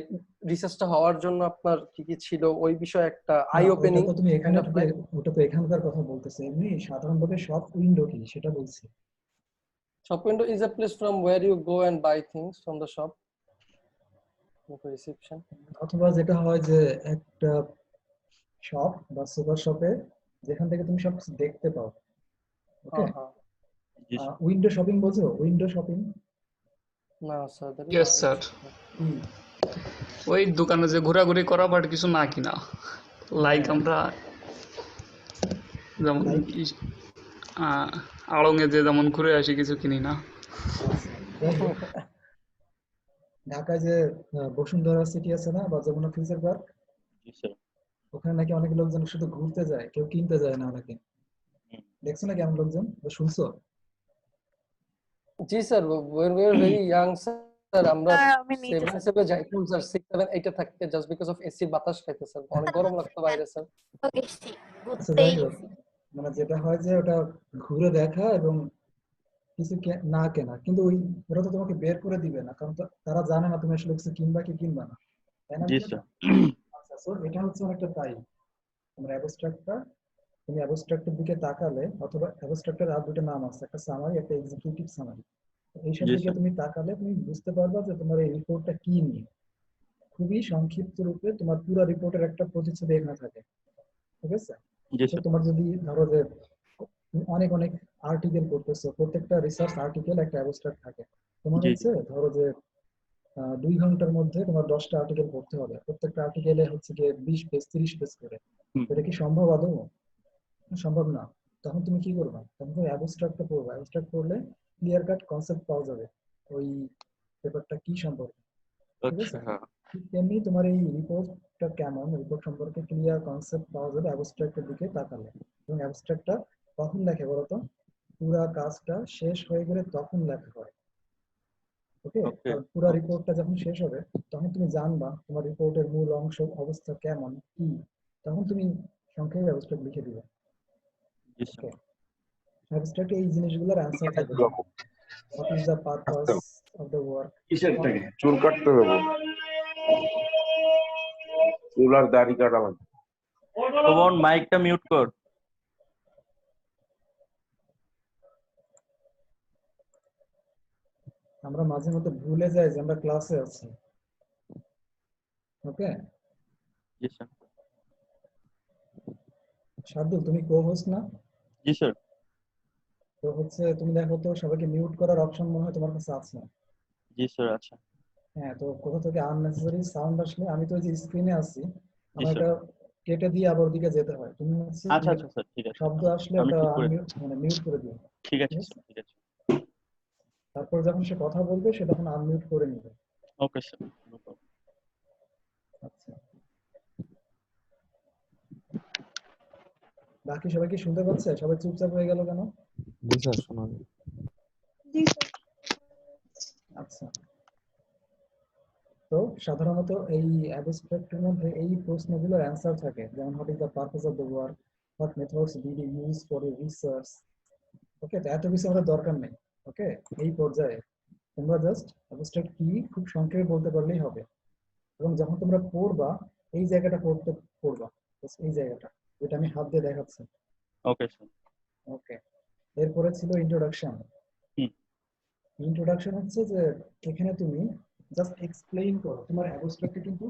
রিসার্চটা হওয়ার জন্য আপনার কি কি ছিল ওই বিষয়ে একটা আই না, ওটা ওপেনিং তো তুমি এখানে কাইন্ড অফ লাইক। ওটা তো এখানকার কথা বলতেছে, এমনি সাধারণভাবে শপ উইন্ডো কি সেটা বলছি। Shop window is a place from where you go and buy things from the shop. Reception. অথবা যেটা হয় যে একটা শপ বা সুপার শপে যেখান থেকে তুমি সব কিছু দেখতে পাও। ওকে, জি স্যার। উইন্ডো শপিং বোঝো? Window shopping? না sir, that is yes not sir, it. ওই দোকানে যে ঘোরাঘুরি করা বাট কিছু না কিনা, লাইক আমরা যেমন আড়ঙে যে যেমন ঘুরে আসি কিছু কিনি না। ঢাকায় যে বসুন্ধরা সিটি আছে না, বা যমুনা ফিউচার পার্ক, জি স্যার। ওখানে নাকি অনেক লোকজন শুধু ঘুরতে যায়, কেউ কিনতে যায় না অনেকে। দেখছো নাকি এমন লোকজন বা শুনছো? জি sir, when we were very young sir, আমরা আমি নিতে 7 যাইতাম স্যার, 6 7 8 থাকতে জাস্ট বিকজ অফ এসি বাতাস খাইতে স্যার, অনেক গরম লাগতো বাইরে স্যার। আচ্ছা, যাই হোক, মানে যেটা হয় যে ওটা ঘুরে দেখা এবং কিছু না কেনা, কিন্তু ওরা তো তোমাকে বের করে দিবে না, কারণ তারা জানে না তুমি আসলে কিছু কিনবা কি কিনবা না, তাই না? জি স্যার। আচ্ছা, সো এটা হচ্ছে অনেকটা তাই। আমরা অ্যাবস্ট্রাক্টটা, তুমি অ্যাবস্ট্রাক্টের দিকে তাকালে, অথবা অ্যাবস্ট্রাক্টের আর দুটো নাম আছে, একটা সামারি, একটা এক্সিকিউটিভ সামারি। এইসব জি দিকে স্যার। তুমি তাকালে তুমি বুঝতে পারবা যে তোমার এই রিপোর্টটা কি নিয়ে। খুবই সংক্ষিপ্ত রূপে তোমার পুরো রিপোর্টের একটা প্রতিচ্ছবি এখানে থাকে। ঠিক আছে, জি তো স্যার। তোমার যদি ধরো যে তুমি অনেক অনেক আর্টিকেল করতেছো, প্রত্যেকটা রিসার্চ আর্টিকেল একটা অ্যাবস্ট্রাক্ট থাকে। তোমার জি জি। হচ্ছে ধরো যে 2 ঘন্টার মধ্যে তোমার 10টা আর্টিকেল পড়তে হবে, প্রত্যেকটা আর্টিকেলে হচ্ছে গিয়ে 20 পেজ 30 পেজ করে। এটা কি সম্ভব আদৌ? সম্ভব না। তখন তুমি কি করবা? তখন তুমি অ্যাবস্ট্রাক্টটা পড়বা। অ্যাবস্ট্রাক্ট পড়লে ক্লিয়ার কাট কনসেপ্ট পাওয়া যাবে ওই পেপারটা কি সম্পর্কে। ঠিক আছে, আচ্ছা। ঠিক তেমনি তোমার এই রিপোর্টটা কেমন, রিপোর্ট সম্পর্কে ক্লিয়ার কনসেপ্ট পাওয়া যাবে অ্যাবস্ট্রাক্টের দিকে তাকালে। এবং অ্যাবস্ট্রাক্টটা কখন লেখে বলতো? পুরা কাজটা শেষ হয়ে গেলে তখন লেখা হয়। ওকে, ওকে। আর পুরা রিপোর্টটা যখন শেষ হবে তখন তুমি জানবা তোমার রিপোর্টের মূল অংশ অবস্থা কেমন কি, তখন তুমি সংক্ষেপে অ্যাবস্ট্রাক্ট লিখে দিবে। জি স্যার। ওকে, অ্যাবস্ট্রাক্টে এই জিনিসগুলোর অ্যান্সার থাকে, যেমন what is the purpose of the work. কিসেরটাকে চুল কাটতে দেবো, চুল আর দাড়ি কাটা লাগবে। তোমার মাইকটা মিউট কর। আমরা মাঝে মধ্যে ভুলে যাই যে আমরা ক্লাসে আছি। ওকে, জি স্যার। শার্দুল তুমি কো হোস্ট না? জি স্যার। তো হচ্ছে তুমি দেখো তো সবাইকে মিউট করার অপশন মনে হয় তোমার কাছে আছে। জি স্যার। আচ্ছা। হ্যাঁ, তো কোথা থেকে আননেসেসারি সাউন্ড আসলে, আমি তো যে স্ক্রিনে আছি, জি আমার স্যার। এটা কেটে দিয়ে আবার ওদিকে যেতে হয়। তুমি হচ্ছে আচ্ছা আচ্ছা স্যার, ঠিক আছে। শব্দ আসলে আমি ওটা ঠিক করে আনমিউট মানে মিউট করে দিও। ঠিক আছে স্যার, ঠিক আছে। তারপর যখন সে কথা বলবে সে তখন আনমিউট করে নেবে। Okay sir, no problem. আচ্ছা, বাকি সবাই কি শুনতে পাচ্ছে? সবাই চুপচাপ হয়ে গেল কেন? জি স্যার, শোনা যায়। জি স্যার। আচ্ছা, তো সাধারণত এই অ্যাবস্ট্রাক্টের মধ্যে এই প্রশ্নগুলোর অ্যান্সার থাকে, যেমন what is the purpose of the work, what methods did you use for your research. Okay, তো এত কিছু আমাদের দরকার নেই। ওকে, এই পর্যায়ে তোমরা জাস্ট অ্যাবস্ট্রাক্ট কি খুব সংক্ষেপে বলতে পারলেই হবে। এবং যখন তোমরা পড়বা এই জায়গাটা পড়বা, এই জায়গাটা যেটা আমি হাত দিয়ে দেখাচ্ছি। Okay sir. ওকে, এরপরে ছিল ইন্ট্রোডাকশন। ইন্ট্রোডাকশন হচ্ছে যে এখানে তুমি জাস্ট এক্সপ্লেইন করো তোমার অ্যাবস্ট্রাক্টে কিন্তু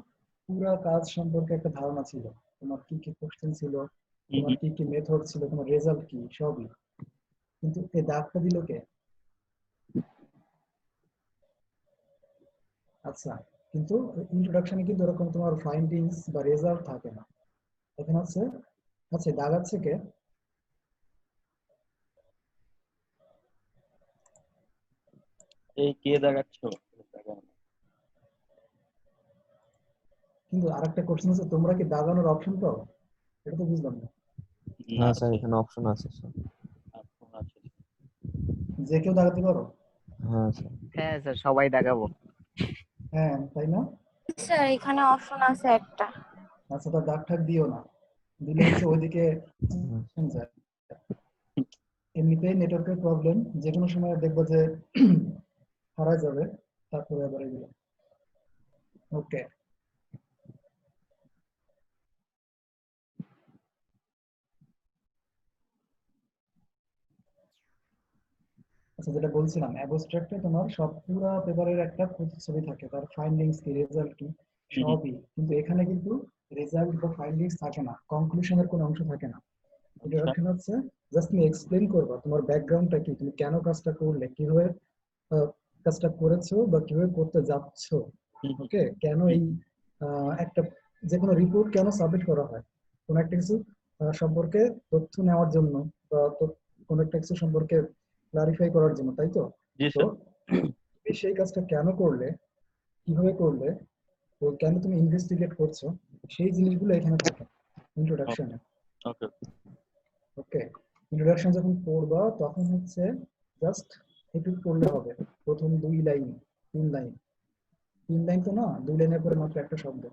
পুরো কাজ সম্পর্কে একটা ধারণা ছিল, তোমার কি কি কোশ্চেন ছিল, তোমার কি কি মেথড ছিল, তোমার রেজাল্ট কি, সবই। কিন্তু এই দাগটা দিল কে? আচ্ছা, কিন্তু ইন্ট্রোডাকশনে কিন্তু এরকম তোমার ফাইন্ডিংস বা রেজাল্ট থাকে না। এখানে হচ্ছে আচ্ছা দাগ আছে কে? এই কে দেখাচ্ছ? কিন্তু আরেকটা কোশ্চেন আছে, তোমরা কি দাগানোর অপশন পাও? এটা তো বুঝলাম না। না স্যার, এখানে অপশন আছে স্যার। যে কেউ দাগাতে পারো? হ্যাঁ স্যার। হ্যাঁ স্যার, সবাই দেখাবো। হ্যাঁ, তাই না? স্যার এখানে অপশন আছে একটা। আচ্ছা, তো দাগ ঠাক দিও না, দিলে হচ্ছে ওইদিকে যায়। এমনিতেই নেটওয়ার্কের প্রবলেম, যে কোনো সময় দেখবো যে হারায় যাবে, তারপরে আবার এগুলো। ওকে, আচ্ছা যেটা বলছিলাম, অ্যাবস্ট্রাক্টে তোমার সব পুরো পেপারের একটা প্রতিচ্ছবি থাকে, তার ফাইন্ডিংস কি, রেজাল্ট কি, সবই। কিন্তু এখানে কিন্তু রেজাল্ট বা ফাইন্ডিংস থাকে না, কনক্লুশনের কোনো অংশ থাকে না। ইন্ট্রোডাকশন হচ্ছে জাস্ট তুমি এক্সপ্লেইন করবা তোমার ব্যাকগ্রাউন্ডটা কি, তুমি কেন কাজটা করলে, কিভাবে কাজটা করেছো বা কিভাবে করতে যাচ্ছো। ওকে, কেন এই একটা যে কোনো রিপোর্ট কেন সাবমিট করা হয়, কোন একটা কিছু সম্পর্কে তথ্য নেওয়ার জন্য বা কোন একটা কিছু সম্পর্কে ক্লারিফাই করার জন্য, তাই তো? তো তুমি সেই কাজটা কেন করলে, কিভাবে করলে, তো কেন তুমি ইনভেস্টিগেট করছো, সেই জিনিসগুলো এখানে থাকে ইন্ট্রোডাকশনে। ওকে, ইন্ট্রোডাকশন যখন পড়বা তখন হচ্ছে জাস্ট একটু পড়লে হবে, প্রথম 2 লাইন 3 লাইন, 3 লাইন তো না, 2 লাইনের পরে মাত্র একটা শব্দ।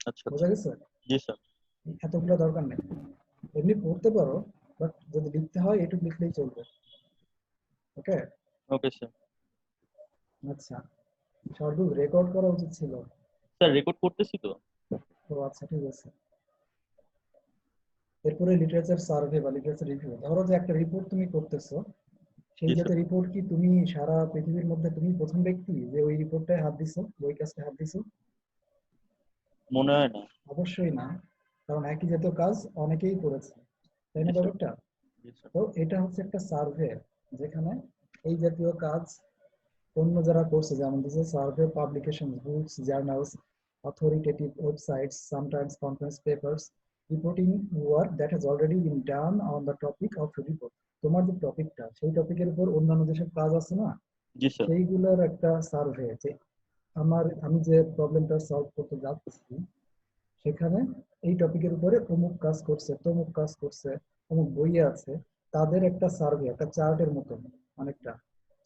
আচ্ছা, বোঝা গেছে? জি স্যার। এতগুলো দরকার নেই, এমনি পড়তে পারো, বাট যদি লিখতে হয় একটু লিখলেই চলবে। ওকে ওকে স্যার। আচ্ছা, শার্দুল রেকর্ড করা উচিত ছিল। স্যার রেকর্ড করতেছি তো। ও আচ্ছা, ঠিক আছে। এরপরে লিটারেচার সার্ভে বা লিটারেচার রিভিউ। ধরো যে একটা রিপোর্ট তুমি করতেছো, সেই জাতীয় রিপোর্ট কি তুমি সারা পৃথিবীর মধ্যে তুমি প্রথম ব্যক্তি যে ওই রিপোর্টটায় হাত দিছো, ওই কাজটা হাত দিছো? মনে হয় না। অবশ্যই না, কারণ একই জাতীয় কাজ অনেকেই করেছে, তাই না ব্যাপারটা? তো এটা হচ্ছে একটা সার্ভে, যেখানে এই জাতীয় কাজ অন্য যারা করছে, যেমন this survey publication, books, journals, authoritative websites, sometimes conference papers, reporting work that has already been done on the topic of report. তোমার যে টপিকটা, সেই টপিকের উপর অন্যান্য যেসব কাজ আছে না, জি স্যার, সেইগুলোর একটা সার্ভে, যে আমি যে প্রবলেমটা সলভ করতে যাচ্ছি সেখানে এই টপিকের উপরে অমুক কাজ করছে, তমুক কাজ করছে, অমুক বইয়ে আছে, তাদের একটা সার্ভে, একটা চার্টের মতন, অনেকটা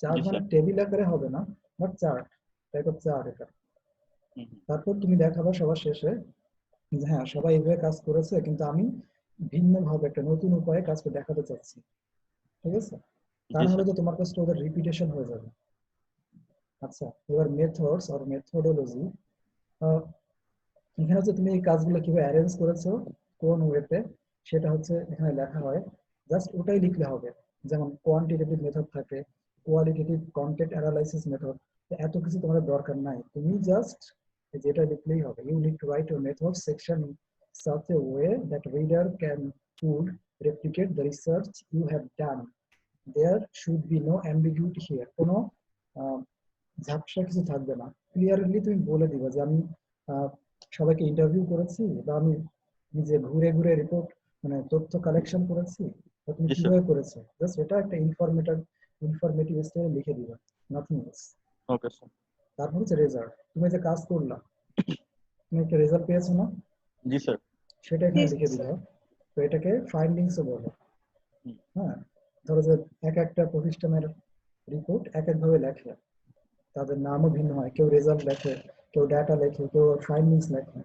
চার্ট, মানে টেবিল আকারে হবে না, but chart type of chart এটা। তারপর তুমি দেখাবা সবার শেষে যে হ্যাঁ সবাই এইভাবে কাজ করেছে, কিন্তু আমি ভিন্ন ভাবে একটা নতুন উপায়ে কাজকে দেখাতে চাচ্ছি, ঠিক আছে? তা না হলে তো তোমার কাজটা ওদের রিপিটেশন হয়ে যাবে। আচ্ছা, এবার মেথডস আর মেথোডোলজি। এখানে হচ্ছে তুমি এই কাজগুলো কিভাবে অ্যারেঞ্জ করেছো, কোন ওয়েতে, সেটা হচ্ছে এখানে লেখা হয়, জাস্ট ওটাই লিখলে হবে। যেমন কোয়ান্টিটেটিভ মেথড থাকে, কোয়ালিটেটিভ কন্টেন্ট অ্যানালাইসিস মেথড, এত কিছু তোমার দরকার নাই, তুমি জাস্ট যেটা লিখলেই হবে। You need to write your method section in such a way that reader can could replicate the research you have done. There should be no ambiguity here. কোনো ঝাপসা কিছু থাকবে না, ক্লিয়ারলি তুমি বলে দিবা যে আমি সবাইকে ইন্টারভিউ করেছি, বা আমি নিজে ঘুরে ঘুরে রিপোর্ট মানে তথ্য কালেকশন করেছি, বা তুমি কিভাবে করেছো, জাস্ট এটা একটা ইনফরমেটিভ স্টাইলে লিখে দিবা, নাথিং এলস। Okay sir. তারপর হচ্ছে রেজাল্ট, তুমি যে কাজ করলা, তুমি একটা রেজাল্ট পেয়েছো না? জি স্যার। সেটা এখানে লিখে দিবা। তো এটাকে ফাইন্ডিংসও বলে। হ্যাঁ, ধরো যে এক একটা প্রতিষ্ঠানের রিপোর্ট এক এক ভাবে লেখে, তাদের নামও ভিন্ন হয়, কেউ রেজাল্ট লেখে, কেউ ডাটা লেখে, কেউ ফাইন্ডিংস লেখে।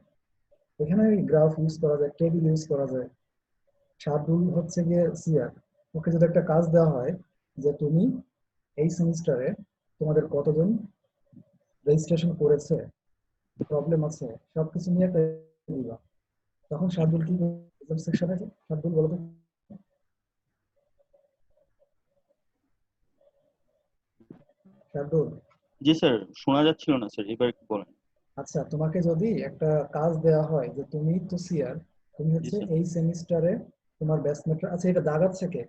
এখানে গ্রাফ ইউজ করা যায়, টেবিল ইউজ করা যায়। শার্দুল হচ্ছে গিয়ে সিআর, ওকে যদি একটা কাজ দেওয়া হয় যে তুমি এই সেমিস্টারে তোমাদের কতজন রেজিস্ট্রেশন করেছে, প্রবলেম আছে, সবকিছু নিয়ে একটা দিবা, তখন শার্দুল কি সেকশনে, শার্দুল বলো তো। শার্দুল, জি স্যার, শোনা যাচ্ছিল না স্যার, এবার একটু বলেন। আচ্ছা তোমাকে যদি একটা কাজ দেওয়া হয় যে তুমি তো সিআর, তুমি জি হচ্ছে স্যার। এই সেমিস্টারে তোমার ব্যাচমেট, আচ্ছা এটা দাগাচ্ছে কে?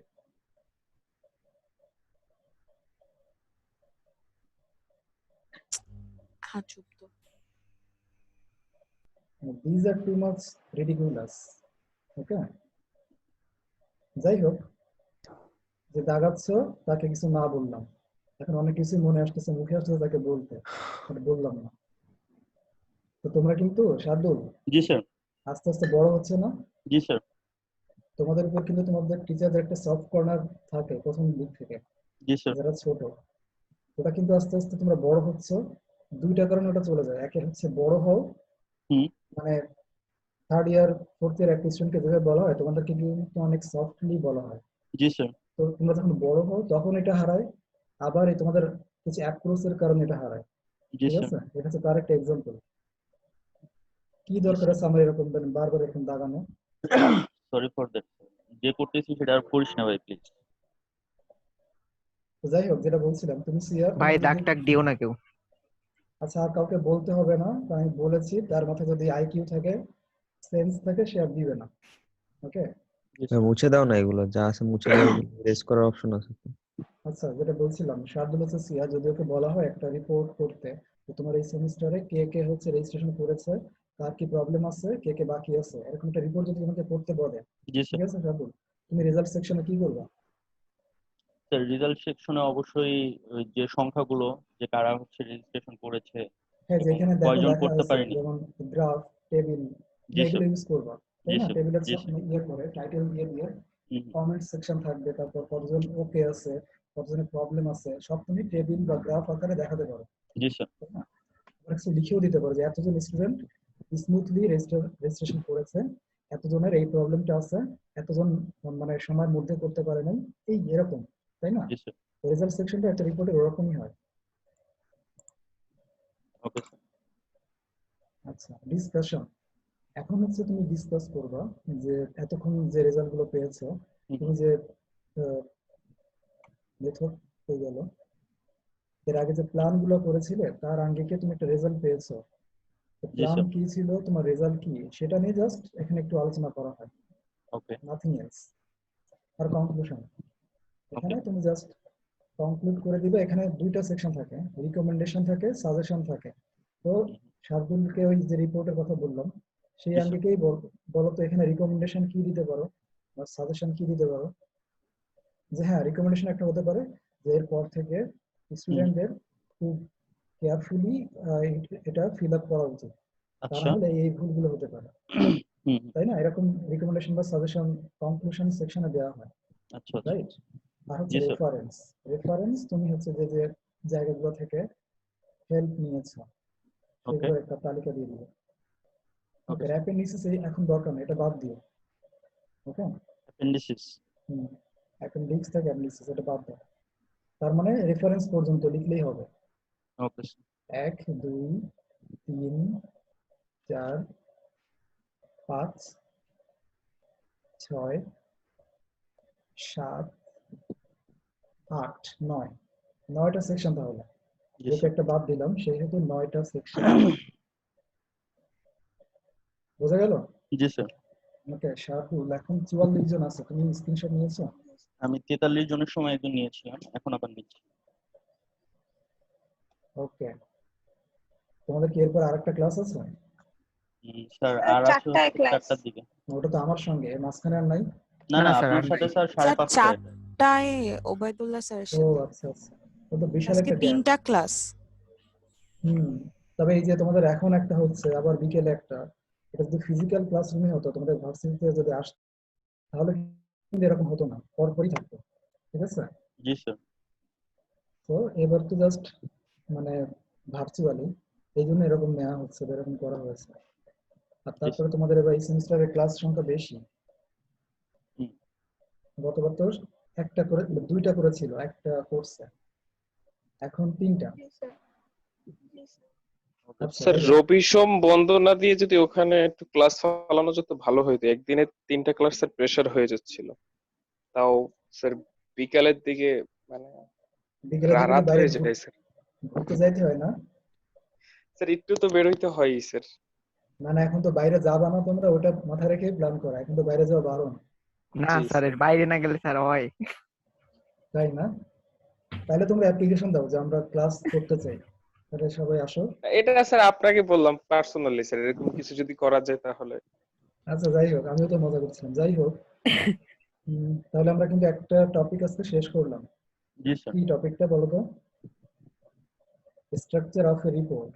These are too much ridiculous. Okay? যাই হোক, যে দাগাচ্ছ তাকে কিছু না বললাম, এখন অনেক কিছু মনে আসতেছে, মুখে আসতেছে তাকে বলতে, but বললাম না। তো তোমরা কিন্তু শার্দুল জি স্যার। আস্তে আস্তে বড় হচ্ছে না? জি স্যার। তোমাদের উপর কিন্তু তোমাদের টিচারদের একটা সফট কর্নার থাকে প্রথম দিক থেকে, জি স্যার। যারা ছোট, ওটা কিন্তু আস্তে আস্তে তোমরা বড় হচ্ছ, দুইটা কারণে ওটা চলে যায়। একে হচ্ছে বড় হও, মানে থার্ড ইয়ার ফোর্থ ইয়ার একটা স্টুডেন্টকে যেভাবে বলা হয় তোমাদেরকে কিন্তু অনেক সফটলি বলা হয়। জি স্যার। তো তোমরা যখন বড় হও তখন এটা হারায়, আবার এই তোমাদের কিছু অ্যাপ্রোচের কারণে এটা হারায়। জি ঠিক স্যার। আছে, এটা হচ্ছে তার একটা এক্সাম্পল। কি দরকার আছে আমার এরকম বারবার এরকম দাগানো? সরি ফর দ্যাট, যে করতেছি সেটা আর করিস না ভাই প্লিজ। তো যাই হোক, যেটা বলছিলাম, তুমি সিআর ভাই দাগ টাক দিও না কেউ। আচ্ছা, আর কাউকে বলতে হবে না, কারণ আমি বলেছি তার মাথায় যদি আইকিউ থাকে, সেন্স থাকে, সে আর দিবে না। ওকে, মুছে দাও না, এগুলো যা আছে মুছে দাও, রেজ করার অপশন আছে তো। আচ্ছা যেটা বলছিলাম, শার্দুল হচ্ছে সিআর, যদি ওকে বলা হয় একটা রিপোর্ট করতে যে তোমার এই সেমিস্টারে কে কে হচ্ছে রেজিস্ট্রেশন করেছে, কার কি প্রবলেম আছে, কে কে বাকি আছে, এরকম একটা রিপোর্ট যদি তোমাকে করতে বলে, জি ঠিক স্যার। আছে শার্দুল, তুমি রেজাল্ট সেকশনে কি করবা? স্যার রেজাল্ট সেকশনে অবশ্যই ওই যে সংখ্যাগুলো, যে কারা হচ্ছে রেজিস্ট্রেশন করেছে হ্যাঁ, এবং যেখানে দেখো কয়জন লেখা করতে আছে পারেনি। যেমন গ্রাফ, টেবিল, জি এগুলো স্যার। ইউজ করবা, তাই জি না? স্যার। টেবিলের জি স্যার। ইয়ে করে টাইটেল দিয়ে দিয়ে কমেন্ট সেকশন থাকবে, তারপর কতজন ওকে আছে, কতজনের প্রবলেম আছে, সব তুমি টেবিল বা গ্রাফ আকারে দেখাতে পারো। জি স্যার। তাই না? আবার কিছু লিখেও দিতে পারো যে এতজন স্টুডেন্ট স্মুথলি রেজিস্ট্রেশন করেছে, এতজনের এই প্রবলেমটা আছে, এতজন মানে সময়ের মধ্যে করতে পারে নাই, এই এরকম, তাই না? জি স্যার। রেজাল্ট সেকশনটা একটা রিপোর্টের ওরকমই হয়। Okay sir. আচ্ছা, ডিসকাশন। এখন হচ্ছে তুমি ডিসকাস করবা যে এতক্ষণ যে রেজাল্ট গুলো পেয়েছো, তুমি যে মেথড হয়ে গেল, এর আগে যে প্ল্যান গুলো করেছিলে তার আঙ্গিকে তুমি একটা রেজাল্ট পেয়েছো, জি প্ল্যান স্যার। কি ছিল, তোমার রেজাল্ট কি, সেটা নিয়ে জাস্ট এখানে একটু আলোচনা করা হয়, ওকে। Nothing else. আর কনক্লুশন, এখানে ওকে। তুমি জাস্ট কনক্লুড করে দিবে। এখানে দুইটা সেকশন থাকে, রিকমেন্ডেশন থাকে, সাজেশন থাকে। তো শার্দুলকে ওই যে রিপোর্টের কথা বললাম, সেই জি স্যার। আঙ্গিকেই বলো তো এখানে রিকমেন্ডেশন কি দিতে পারো বা সাজেশন কি দিতে পারো। যে হ্যাঁ, রিকমেন্ডেশন একটা হতে পারে যে এরপর থেকে স্টুডেন্টদের খুব কেয়ারফুলি এটা ফিল আপ করা উচিত, তা না আচ্ছা। হলে এই ভুলগুলো হতে পারে, তাই না? এরকম রিকমেন্ডেশন বা সাজেশন কনক্লুশন সেকশনে দেওয়া হয়, আচ্ছা আচ্ছা। রাইট? আর হচ্ছে জি স্যার। রেফারেন্স। রেফারেন্স তুমি হচ্ছে যে যে জায়গাগুলো থেকে হেল্প নিয়েছো ওকে। সেগুলোর একটা তালিকা দিয়ে দিবে। ওকে ওকে, স্যার। অ্যাপেন্ডিসিস এখন দরকার নেই, এটা বাদ দিও। ওকে, অ্যাপেন্ডিসিস। অ্যাপেন্ডিক্স থেকে অ্যাপেন্ডিসিস এটা বাদ দাও। তার মানে রেফারেন্স পর্যন্ত লিখলেই হবে। Okay sir. 1 2 3 4 5 6 7 8 9, 9টা সেকশন। তাহলে জি যেহেতু স্যার। একটা বাদ দিলাম সেহেতু 9টা সেকশন। বোঝা গেল? জি স্যার। ওকে শার্দুল, এখন 44 জন আছে, তুমি স্ক্রিনশট নিয়েছো? আমি 43 জনের সময় একজন নিয়েছিলাম, এখন আবার নিচ্ছি। ওকে, তোমাদের কি এরপর আরেকটা ক্লাস আছে? স্যার আর আছে হচ্ছে 4টার দিকে। ওটা তো আমার সঙ্গে, মাঝখানে আর নাই? না না, আপনার সাথে স্যার 5:30টায়। 4টায় ওবায়দুল্লাহ স্যারের ও সাথে। আচ্ছা আচ্ছা, ও তো বিশাল আজকে একটা গ্যাপ। 3টা ক্লাস। তবে এই যে তোমাদের এখন একটা হচ্ছে, আবার বিকেলে একটা, এটা যদি ফিজিক্যাল ক্লাসরুমে হতো তোমাদের ভার্সিটিতে যদি আসতো, তাহলে কিন্তু এরকম হতো না, পরপরই থাকতো। ঠিক আছে? জি স্যার। তো এবার তো জাস্ট মানে ভার্চুয়ালি, এই জন্য এরকম নেওয়া হচ্ছে, এরকম করা হয়েছে। আর তারপরে তোমাদের এবার এই সেমিস্টারের ক্লাস সংখ্যা বেশি। গতবার তো একটা করে, দুইটা করে ছিল একটা কোর্সে, এখন 3টা। আচ্ছা, স্যার রবি সোম বন্ধ না দিয়ে যদি ওখানে একটু ক্লাস চালানো যেত ভালো হইতো। একদিনে 3টা ক্লাসের প্রেসার হয়ে যাচ্ছিল। তাও স্যার বিকালের দিকে মানে বিকেলের দিকে রাত বাইরে হয়ে যায় স্যার। ঘুরতে যাইতে হয় না? স্যার একটু তো বের হইতে হয়ই স্যার। না এখন তো বাইরে যাবা না তোমরা, ওটা মাথায় রেখে প্ল্যান করা, এখন তো বাইরে যাওয়া বারণ। না স্যার, এর বাইরে না গেলে স্যার হয়। তাই না? তাহলে তোমরা অ্যাপ্লিকেশন দাও যে আমরা ক্লাস করতে চাই, তাহলে সবাই আসো। এটা স্যার আপনাকে বললাম পার্সোনালি স্যার, এরকম কিছু যদি করা যায় তাহলে। আচ্ছা যাই হোক, আমিও তো মজা করছিলাম। যাই হোক, তাহলে আমরা কিন্তু একটা টপিক আজকে শেষ করলাম। জি স্যার। কি টপিকটা বলো তো? Structure of A report.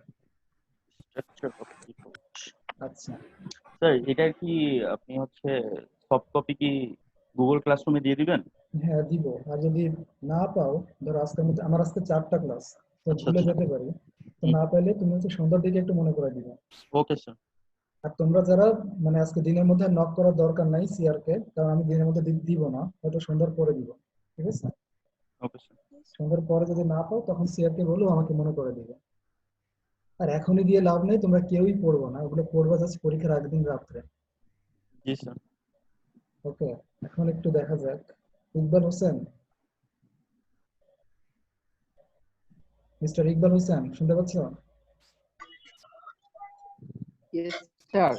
Structure of report. আচ্ছা স্যার এটা কি আপনি হচ্ছে সফট কপি কি গুগল ক্লাসরুমে দিয়ে দিবেন? হ্যাঁ দিব। আর যদি না পাও, ধরো আজকের মধ্যে আমার আজকে 4টা ক্লাস, তো ভুলে যেতে পারি, তো না পাইলে তুমি হচ্ছে সন্ধ্যার দিকে একটু মনে করে দিবে। Okay sir. আর তোমরা যারা মানে আজকে দিনের মধ্যে নক করার দরকার নাই সিআর কে, কারণ আমি দিনের মধ্যে দিব না, হয়তো সন্ধ্যার পরে দিব। ঠিক আছে? Okay sir. সন্ধ্যার পরে যদি না পাও তখন সিআর কে বলো আমাকে মনে করে দিবে। আর এখনই দিয়ে লাভ নেই, তোমরা কেউই পড়বো না, ওগুলো পড়বা জাস্ট পরীক্ষার আগের দিন রাত্রে। জি স্যার। ওকে, এখন একটু দেখা যাক। ইকবাল হোসেন, মিস্টার ইকবাল হোসেন শুনতে পাচ্ছ?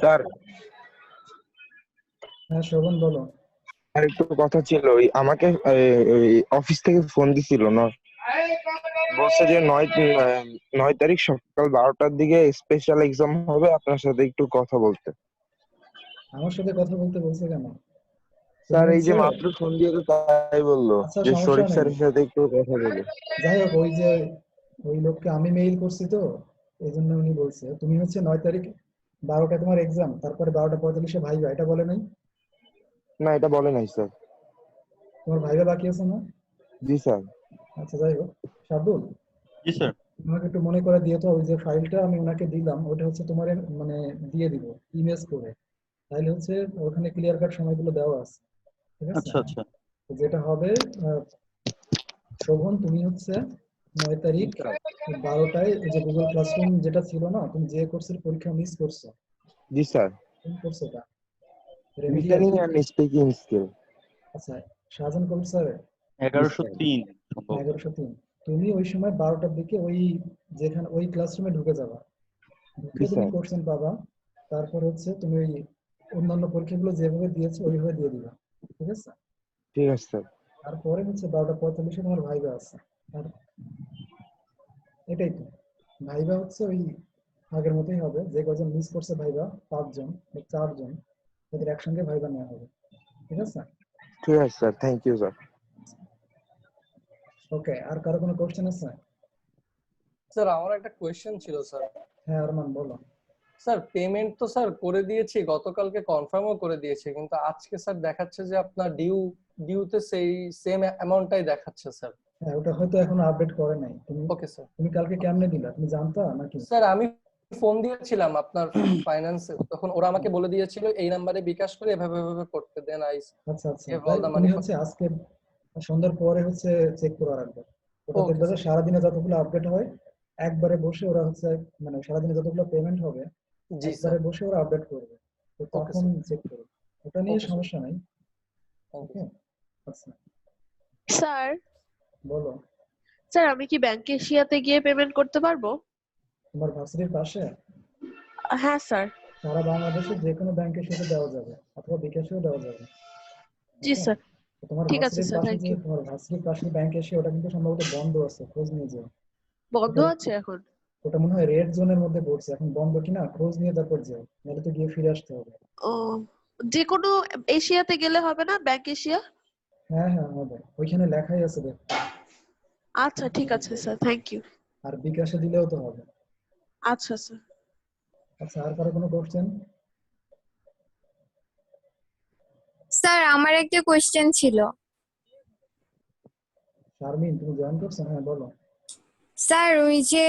স্যার হ্যাঁ শোভন বলো। আর একটু কথা ছিল, ওই আমাকে অফিস থেকে ফোন দিছিল না, বলছে যে 9 তারিখ সকাল 12টার দিকে স্পেশাল এক্সাম হবে, আপনার সাথে একটু কথা বলতে। আমার সাথে কথা বলতে বলছে কেন? স্যার এই যে মাত্র ফোন দিয়ে তো তাই বললো আচ্ছা যে সমস্যা শরীফ নেই, স্যারের সাথে একটু কথা বলে। যাই হোক ওই যে ওই লোককে আমি মেইল করছি তো, এই জন্য উনি বলছে তুমি হচ্ছে 9 তারিখ 12টা তোমার এক্সাম, তারপরে 12টা 45-এ ভাইবা, এটা বলে নাই? না এটা বলে নাই স্যার। তোমার ভাইবা বাকি আছে না? জি স্যার। আচ্ছা যাই হোক, শার্দুল জি স্যার। আমাকে একটু মনে করে দিও তো, ওই যে ফাইলটা আমি ওনাকে দিলাম ওটা হচ্ছে তোমার মানে দিয়ে দিব ইমেজ করে, তাহলে হচ্ছে ওখানে ক্লিয়ার কাট সময়গুলো দেওয়া আছে। ঠিক আছে? আচ্ছা আচ্ছা। তো যেটা হবে, শোভন তুমি হচ্ছে 9 তারিখ 12টায় ওই যে গুগল ক্লাসরুম যেটা ছিল না, তুমি যে কোর্সের পরীক্ষা মিস করছো, জি স্যার। কোন কোর্স এটা? Remedial. Listening and speaking skill. আচ্ছা, শাহজাহান কবির স্যার 1103 সম্ভবত। 1103। তুমি ওই সময় 12টার দিকে ওই যেখানে ওই ক্লাসরুমে ঢুকে যাবা, ঢুকে জি তুমি স্যার। কোশ্চেন পাবা, তারপর হচ্ছে তুমি ওই অন্যান্য পরীক্ষাগুলো যেভাবে দিয়েছো ওইভাবে দিয়ে দিবা। ঠিক আছে? ঠিক আছে স্যার। তারপরে হচ্ছে 12টা 45-এ তোমার ভাইবা আছে। আর এটাই তো ভাইবা হচ্ছে ওই আগের মতোই হবে, যে কজন মিস করছে ভাইবা 5 জন বা 4 জন, তাদের একসঙ্গে ভাইবা নেওয়া হবে। ঠিক আছে? ঠিক আছে স্যার, থ্যাংক ইউ স্যার। ওকে, আর কারো কোনো কোশ্চেন আছে? স্যার আমার একটা কোয়েশ্চেন ছিল স্যার। হ্যাঁ আরমান বলো। স্যার পেমেন্ট তো স্যার করে দিয়েছি, গতকালকে কনফার্মও করে দিয়েছি, কিন্তু আজকে স্যার দেখাচ্ছে যে আপনার ডিউতে সেই সেম অ্যামাউন্টটাই দেখাচ্ছে স্যার। হ্যাঁ ওটা হয়তো এখনো আপডেট করে নাই। তুমি ওকে স্যার। তুমি কালকে কেমনে দিলা, তুমি জানতা নাকি? স্যার আমি ফোন দিয়েছিলাম আপনার ফাইন্যান্সে, তখন ওরা আমাকে বলে দিয়েছিল এই নাম্বারে বিকাশ করে এভাবে এভাবে করতে দেন। আচ্ছা আচ্ছা, give তাই all the তুমি money হচ্ছে আজকে সন্ধ্যার পরে হচ্ছে চেক করে রাখবে। ওটা Okay, দেখবে যে sir. সারাদিনে যতগুলো আপডেট হয় একবারে বসে ওরা হচ্ছে, মানে সারাদিনে যতগুলো পেমেন্ট হবে জি একবারে স্যার। বসে ওরা আপডেট করবে, তো তখন চেক করবে। ওটা নিয়ে Okay, sir. সমস্যা নাই। ওকে আচ্ছা স্যার বলো। স্যার আমি কি ব্যাংক এশিয়াতে গিয়ে পেমেন্ট করতে পারবো? তোমার ভার্সিটির পাশে? হ্যাঁ স্যার। সারা বাংলাদেশে যে কোনো ব্যাংকের সাথে দেওয়া যাবে, অথবা বিকাশেও দেওয়া যাবে। জি স্যার। তো তোমার ঠিক আছে ভার্সিটির স্যার, পাশে থ্যাংক যে ইউ। তোমার ভার্সিটির পাশে ব্যাংক এসে ওটা কিন্তু সম্ভবত বন্ধ আছে, খোঁজ নিয়ে যাও। বন্ধ ওটা আছে এখন? ওটা মনে হয় রেড জোনের মধ্যে পড়ছে, এখন বন্ধ কিনা খোঁজ নিয়ে তারপর যাও, নাহলে তো গিয়ে ফিরে আসতে হবে। ও, যে কোনো এশিয়াতে গেলে হবে না, ব্যাংক এশিয়া? হ্যাঁ হ্যাঁ হবে, ওইখানে লেখাই আছে দেখ। আচ্ছা ঠিক আছে স্যার, থ্যাংক ইউ। আর বিকাশে দিলেও তো হবে। আচ্ছা স্যার। আচ্ছা আর কারো কোনো কোশ্চেন? স্যার আমার একটা কোয়েশ্চেন ছিল। শারমিন তুমি জয়েন করছো? হ্যাঁ বলো। স্যার ওই যে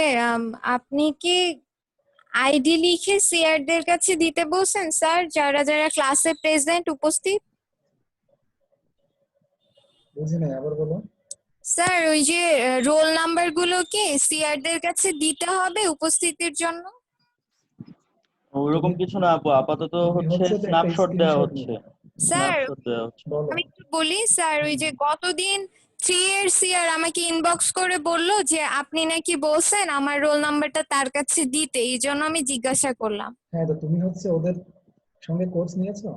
আপনি কি আইডি লিখে সিআরদের কাছে দিতে বলছেন স্যার, যারা যারা ক্লাসে প্রেজেন্ট উপস্থিত? বুঝি নাই, আবার বলো। স্যার ওই যে রোল নাম্বার গুলো কি সিআরদের কাছে দিতে হবে উপস্থিতির জন্য? ওইরকম কিছু না আপু, আপাতত তুমি হচ্ছে হচ্ছে তো একটা স্ন্যাপশট দেওয়া স্ক্রিনশট হচ্ছে। নিবে। স্যার স্ন্যাপশট দেওয়া হচ্ছে। বলো। আমি একটু বলি স্যার, ওই যে গতদিন 3 এর সিআর আমাকে ইনবক্স করে বললো যে আপনি নাকি বলছেন আমার রোল নাম্বারটা তার কাছে দিতে, এই জন্য আমি জিজ্ঞাসা করলাম। হ্যাঁ, তো তুমি হচ্ছে ওদের সঙ্গে কোর্স নিয়েছো?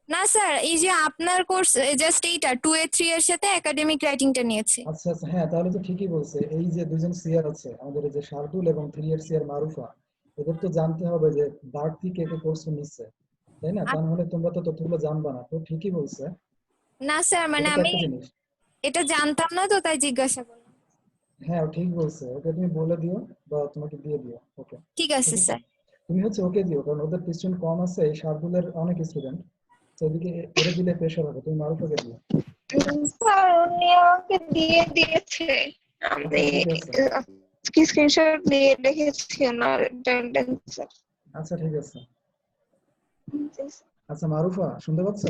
না স্যার, এই যে আপনার কোর্স জাস্ট এইটা 2 এ 3 এর সাথে একাডেমিক রাইটিংটা নিয়েছে। আচ্ছা আচ্ছা, হ্যাঁ তাহলে তো ঠিকই বলছে। এই যে দুজন সিআর আছে আমাদের, এই যে শার্দুল এবং 3 এর সিআর মারুফা, এদের তো জানতে হবে যে বাড়তি কে কে কোর্স নিচ্ছে, তাই না? তা নাহলে তোমরা তো তথ্যগুলো জানবা না। তো ঠিকই বলছে। না স্যার, মানে এটা তো আমি একটা জিনিস। এটা জানতাম না তো তাই জিজ্ঞাসা করলাম। হ্যাঁ ও ঠিক বলছে, ওকে তুমি বলে দিও বা তোমাকে দিয়ে দিও। ওকে, ঠিক আছে ঠিক আছে। স্যার। তুমি হচ্ছে ওকে দিও, কারণ ওদের স্টুডেন্ট কম আছে, এই শার্দুলের অনেক স্টুডেন্ট, তো এদিকে এরা দিলে প্রেশার হবে। তুমি মারুফাকে দিও। স্যার উনি আমাকে দিয়ে দিয়েছে, আমি ঠিক আছে, স্ক্রিনশট দিয়ে রেখেছি ওনার অ্যাটেন্ডেন্স। আচ্ছা ঠিক আছে। আচ্ছা মারুফা, শুনতে পাচ্ছ?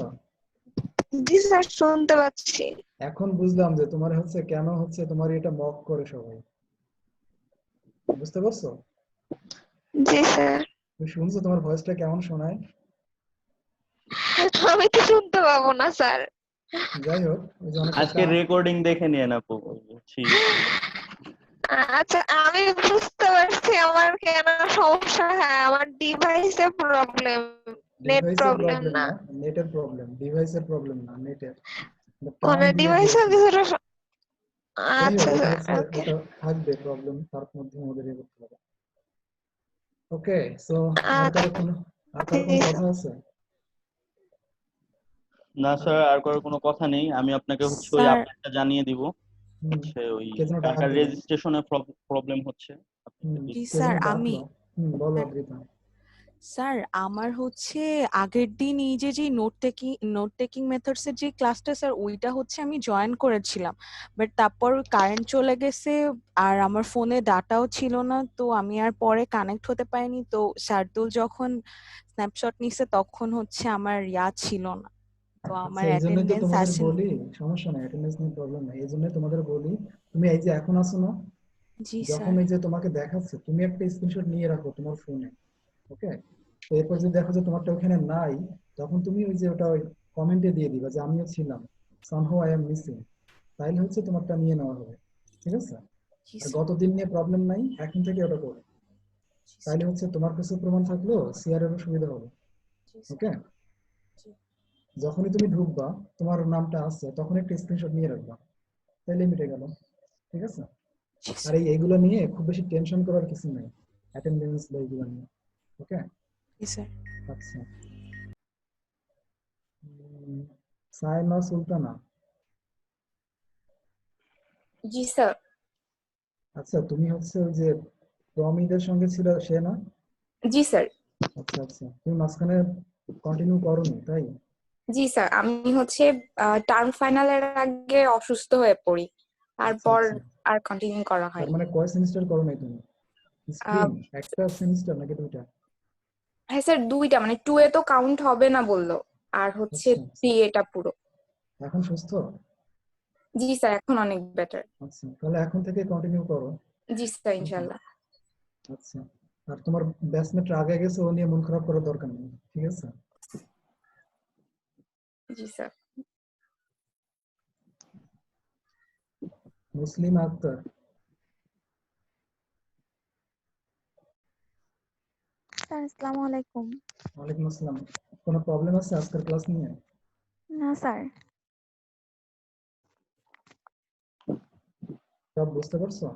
জি স্যার, শুনতে পাচ্ছি। এখন বুঝলাম যে তোমার হচ্ছে কেন হচ্ছে তোমার এটা মক করে সবাই। বুঝতে পারছো? জি স্যার। তুমি শুনছো তোমার ভয়েসটা কেমন শোনায়? আমি তো শুনতে পাবো না স্যার। যাই হোক, ওই যে অনেক আজকে রেকর্ডিং দেখে নিয়ে না আপু। আচ্ছা আমি বুঝতে পারছি আমার কেন সমস্যা হয়, আমার ডিভাইসের প্রবলেম, নেট ডিভাইসের প্রবলেম প্রবলেম না। না, নেটের প্রবলেম। ডিভাইসের প্রবলেম না, নেটের। মানে ডিভাইসের কিছুটা যাই হোক, আচ্ছা ওটা স্যার, হচ্ছে ওকে। ওটা থাকবে প্রবলেম, তার মধ্যে আমাদের ইয়ে করতে হবে। ওকে, সো আর কারো কোনো কথা আছে? না স্যার, আর কোনো কথা নেই। আমি আপনাকে হচ্ছে ওই স্যার আপডেটটা জানিয়ে দিব। হচ্ছে ওই কে যেন ডাক টাকার দিল। রেজিস্ট্রেশনে প্রবলেম হচ্ছে। জি কে স্যার, যেন আমি ডাকলো। বলো অদ্রিতা। স্যার আমার হচ্ছে আগের দিন এই যে নোট টেকিং মেথডস এর যে ক্লাসটা স্যার, ওইটা হচ্ছে আমি জয়েন করেছিলাম, বাট তারপর কারেন্ট চলে গেছে আর আমার ফোনে ডাটাও ছিল না, তো আমি আর পরে কানেক্ট হতে পারিনি। তো শার্দুল যখন স্ন্যাপশট নিছে তখন হচ্ছে আমার ছিল না, তো আমার আচ্ছা, এই জন্যই তো অ্যাটেন্ডেন্স তোমাদের আসেনি। বলি, সমস্যা নাই, অ্যাটেন্ডেন্স নিয়ে প্রবলেম নাই। এই জন্যই তোমাদের বলি, তুমি এই যে এখন আসো না, জি যখন স্যার। এই যে তোমাকে দেখাচ্ছে, তুমি একটা স্ক্রিনশট নিয়ে রাখো তোমার ফোনে। ওকে, তো এরপর যদি দেখো যে তোমারটা ওখানে নাই, তখন তুমি ওই যে ওটা ওই কমেন্টে দিয়ে দিবা যে আমিও ছিলাম, somehow I am missing, তাইলে হচ্ছে তোমারটা নিয়ে নেওয়া হবে। ঠিক আছে? আর গতদিন নিয়ে প্রবলেম নাই, এখন থেকে ওটা করো। তাইলে হচ্ছে তোমার কাছে প্রমাণ থাকলেও সিআর এর সুবিধা হবে। ওকে, যখনই তুমি ঢুকবা তোমার নামটা আসছে, তখন একটা স্ক্রিনশট নিয়ে রাখবা, তাইলে মিটে গেল। ঠিক আছে? আর এইগুলো নিয়ে খুব বেশি টেনশন করার কিছু নেই, অ্যাটেন্ডেন্স বা এইগুলো নিয়ে। ওকে, স্যার। আচ্ছা। সাইমা সুলতানা। জি স্যার। আচ্ছা, তুমি হচ্ছে ওই যে প্রমিদের সঙ্গে ছিল সে না? জি স্যার। আচ্ছা আচ্ছা, তুমি মাঝখানে কন্টিনিউ করোনি তাই? জি স্যার, আমি হচ্ছে টার্ম ফাইনালের আগে অসুস্থ হয়ে পড়ি, তারপর আর কন্টিনিউ করা তার হয়নি। মানে কয় সেমিস্টার করো নাই তুমি? স্ট্রিম একটা সেমিস্টার নাকি দুইটা? হ্যাঁ স্যার, দুইটা, মানে 2 এ তো কাউন্ট হবে না বললো, আর হচ্ছে 3 এটা পুরো। এখন সুস্থ? জি স্যার, এখন অনেক বেটার। আচ্ছা, তাহলে এখন থেকে কন্টিনিউ করো। জি স্যার, ইনশাআল্লাহ। আচ্ছা, আর তোমার ব্যাচমেট আগে গেছে, ও নিয়ে মন খারাপ করার দরকার নেই। ঠিক আছে? জি স্যার। মুসলিম আক্তার। স্যার আসসালামু আলাইকুম। ওয়ালাইকুম আসসালাম। কোনো প্রবলেম আছে আজকের ক্লাস নিয়ে? না স্যার। সব বুঝতে পারছো?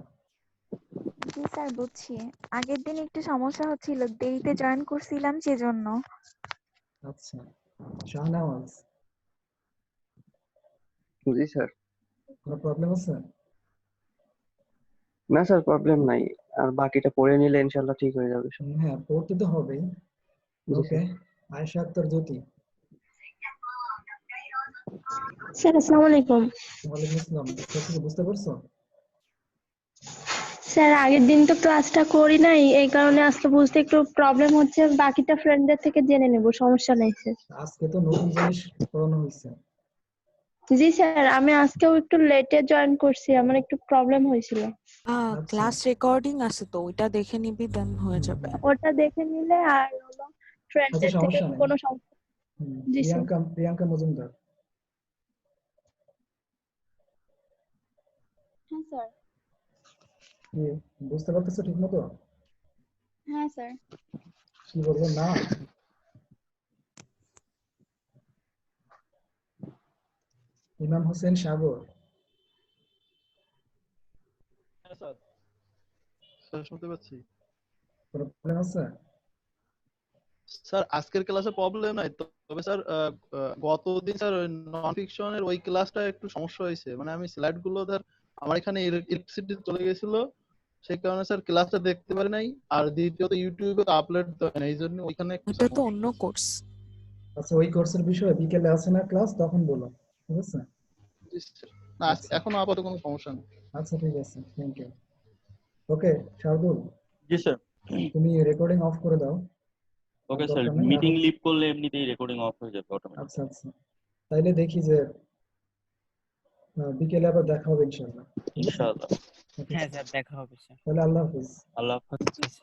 জি স্যার, বুঝছি। আগের দিন একটু সমস্যা হচ্ছিল, দেরিতে জয়েন করছিলাম সেজন্য। আচ্ছা, শাহনাওয়াজ। জি স্যার। কোনো প্রবলেম আছে? না স্যার, প্রবলেম নাই। আর বাকিটা পড়ে নিলে ইনশাআল্লাহ ঠিক হয়ে যাবে সব। হ্যাঁ, পড়তে তো হবেই। জি ওকে, স্যার। আয়েশা আক্তার জ্যোতি। স্যার আসসালামু আলাইকুম। ওয়ালাইকুম আসসালাম। সবকিছু বুঝতে পারছো? স্যার আগের দিন তো ক্লাসটা করি নাই, এই কারণে আজকে বুঝতে একটু প্রবলেম হচ্ছে। বাকিটা ফ্রেন্ডদের থেকে জেনে নেব, সমস্যা নেই স্যার। আজকে তো নতুন জিনিস পড়ানো হয়েছে। জি স্যার, আমি আজকেও একটু লেটে জয়েন করছি, আমার একটু প্রবলেম হয়েছিল। ক্লাস রেকর্ডিং আছে তো ওইটা দেখে নিবি, দেন হয়ে যাবে। ওটা দেখে নিলে আর হলো আচ্ছা ফ্রেন্ডদের থেকে সমস্যা নেই। কোনো সমস্যা। জি স্যার। প্রিয়াঙ্কা মজুমদার, হ্যাঁ স্যার। কি বুঝতে পারতেছো ঠিক মতো? হ্যাঁ স্যার। কি বলবো না? ইমাম হোসেন সাগর, স্যার শুনতে পাচ্ছি। কোনো প্রবলেম আছে? স্যার আজকের ক্লাসে প্রবলেম নাই, তবে স্যার গতদিন স্যার নন ফিকশনের ওই ক্লাসটা একটু সমস্যা হয়েছে। মানে আমি স্লাইড গুলো ধর আমার এখানে ইলেকট্রিসিটি চলে গেছিল, সেই কারণে স্যার ক্লাসটা দেখতে পারি নাই। আর দ্বিতীয়ত ইউটিউবে তো আপলোড হয় না, এই জন্য ওইখানে একটু এটা তো অন্য কোর্স। আচ্ছা ওই কোর্সের বিষয়ে বিকেলে আছে না ক্লাস, তখন বলো, ঠিক আছে? না এখন আপাতত কোনো সমস্যা নেই। আচ্ছা ঠিক আছে, thank you. Okay Shardul, G sir. তুমি রেকর্ডিং অফ করে দাও। ওকে স্যার, মিটিং লিভ করলে এমনিতেই রেকর্ডিং অফ হয়ে যাবে অটোমেটিক। আচ্ছা আচ্ছা, তাইলে দেখি যে বিকেলে আবার দেখা হবে ইনশাআল্লাহ। ইনশাআল্লাহ। হ্যাঁ স্যার, দেখা হবে স্যার। তাহলে আল্লাহ হাফেজ। আল্লাহ হাফেজ।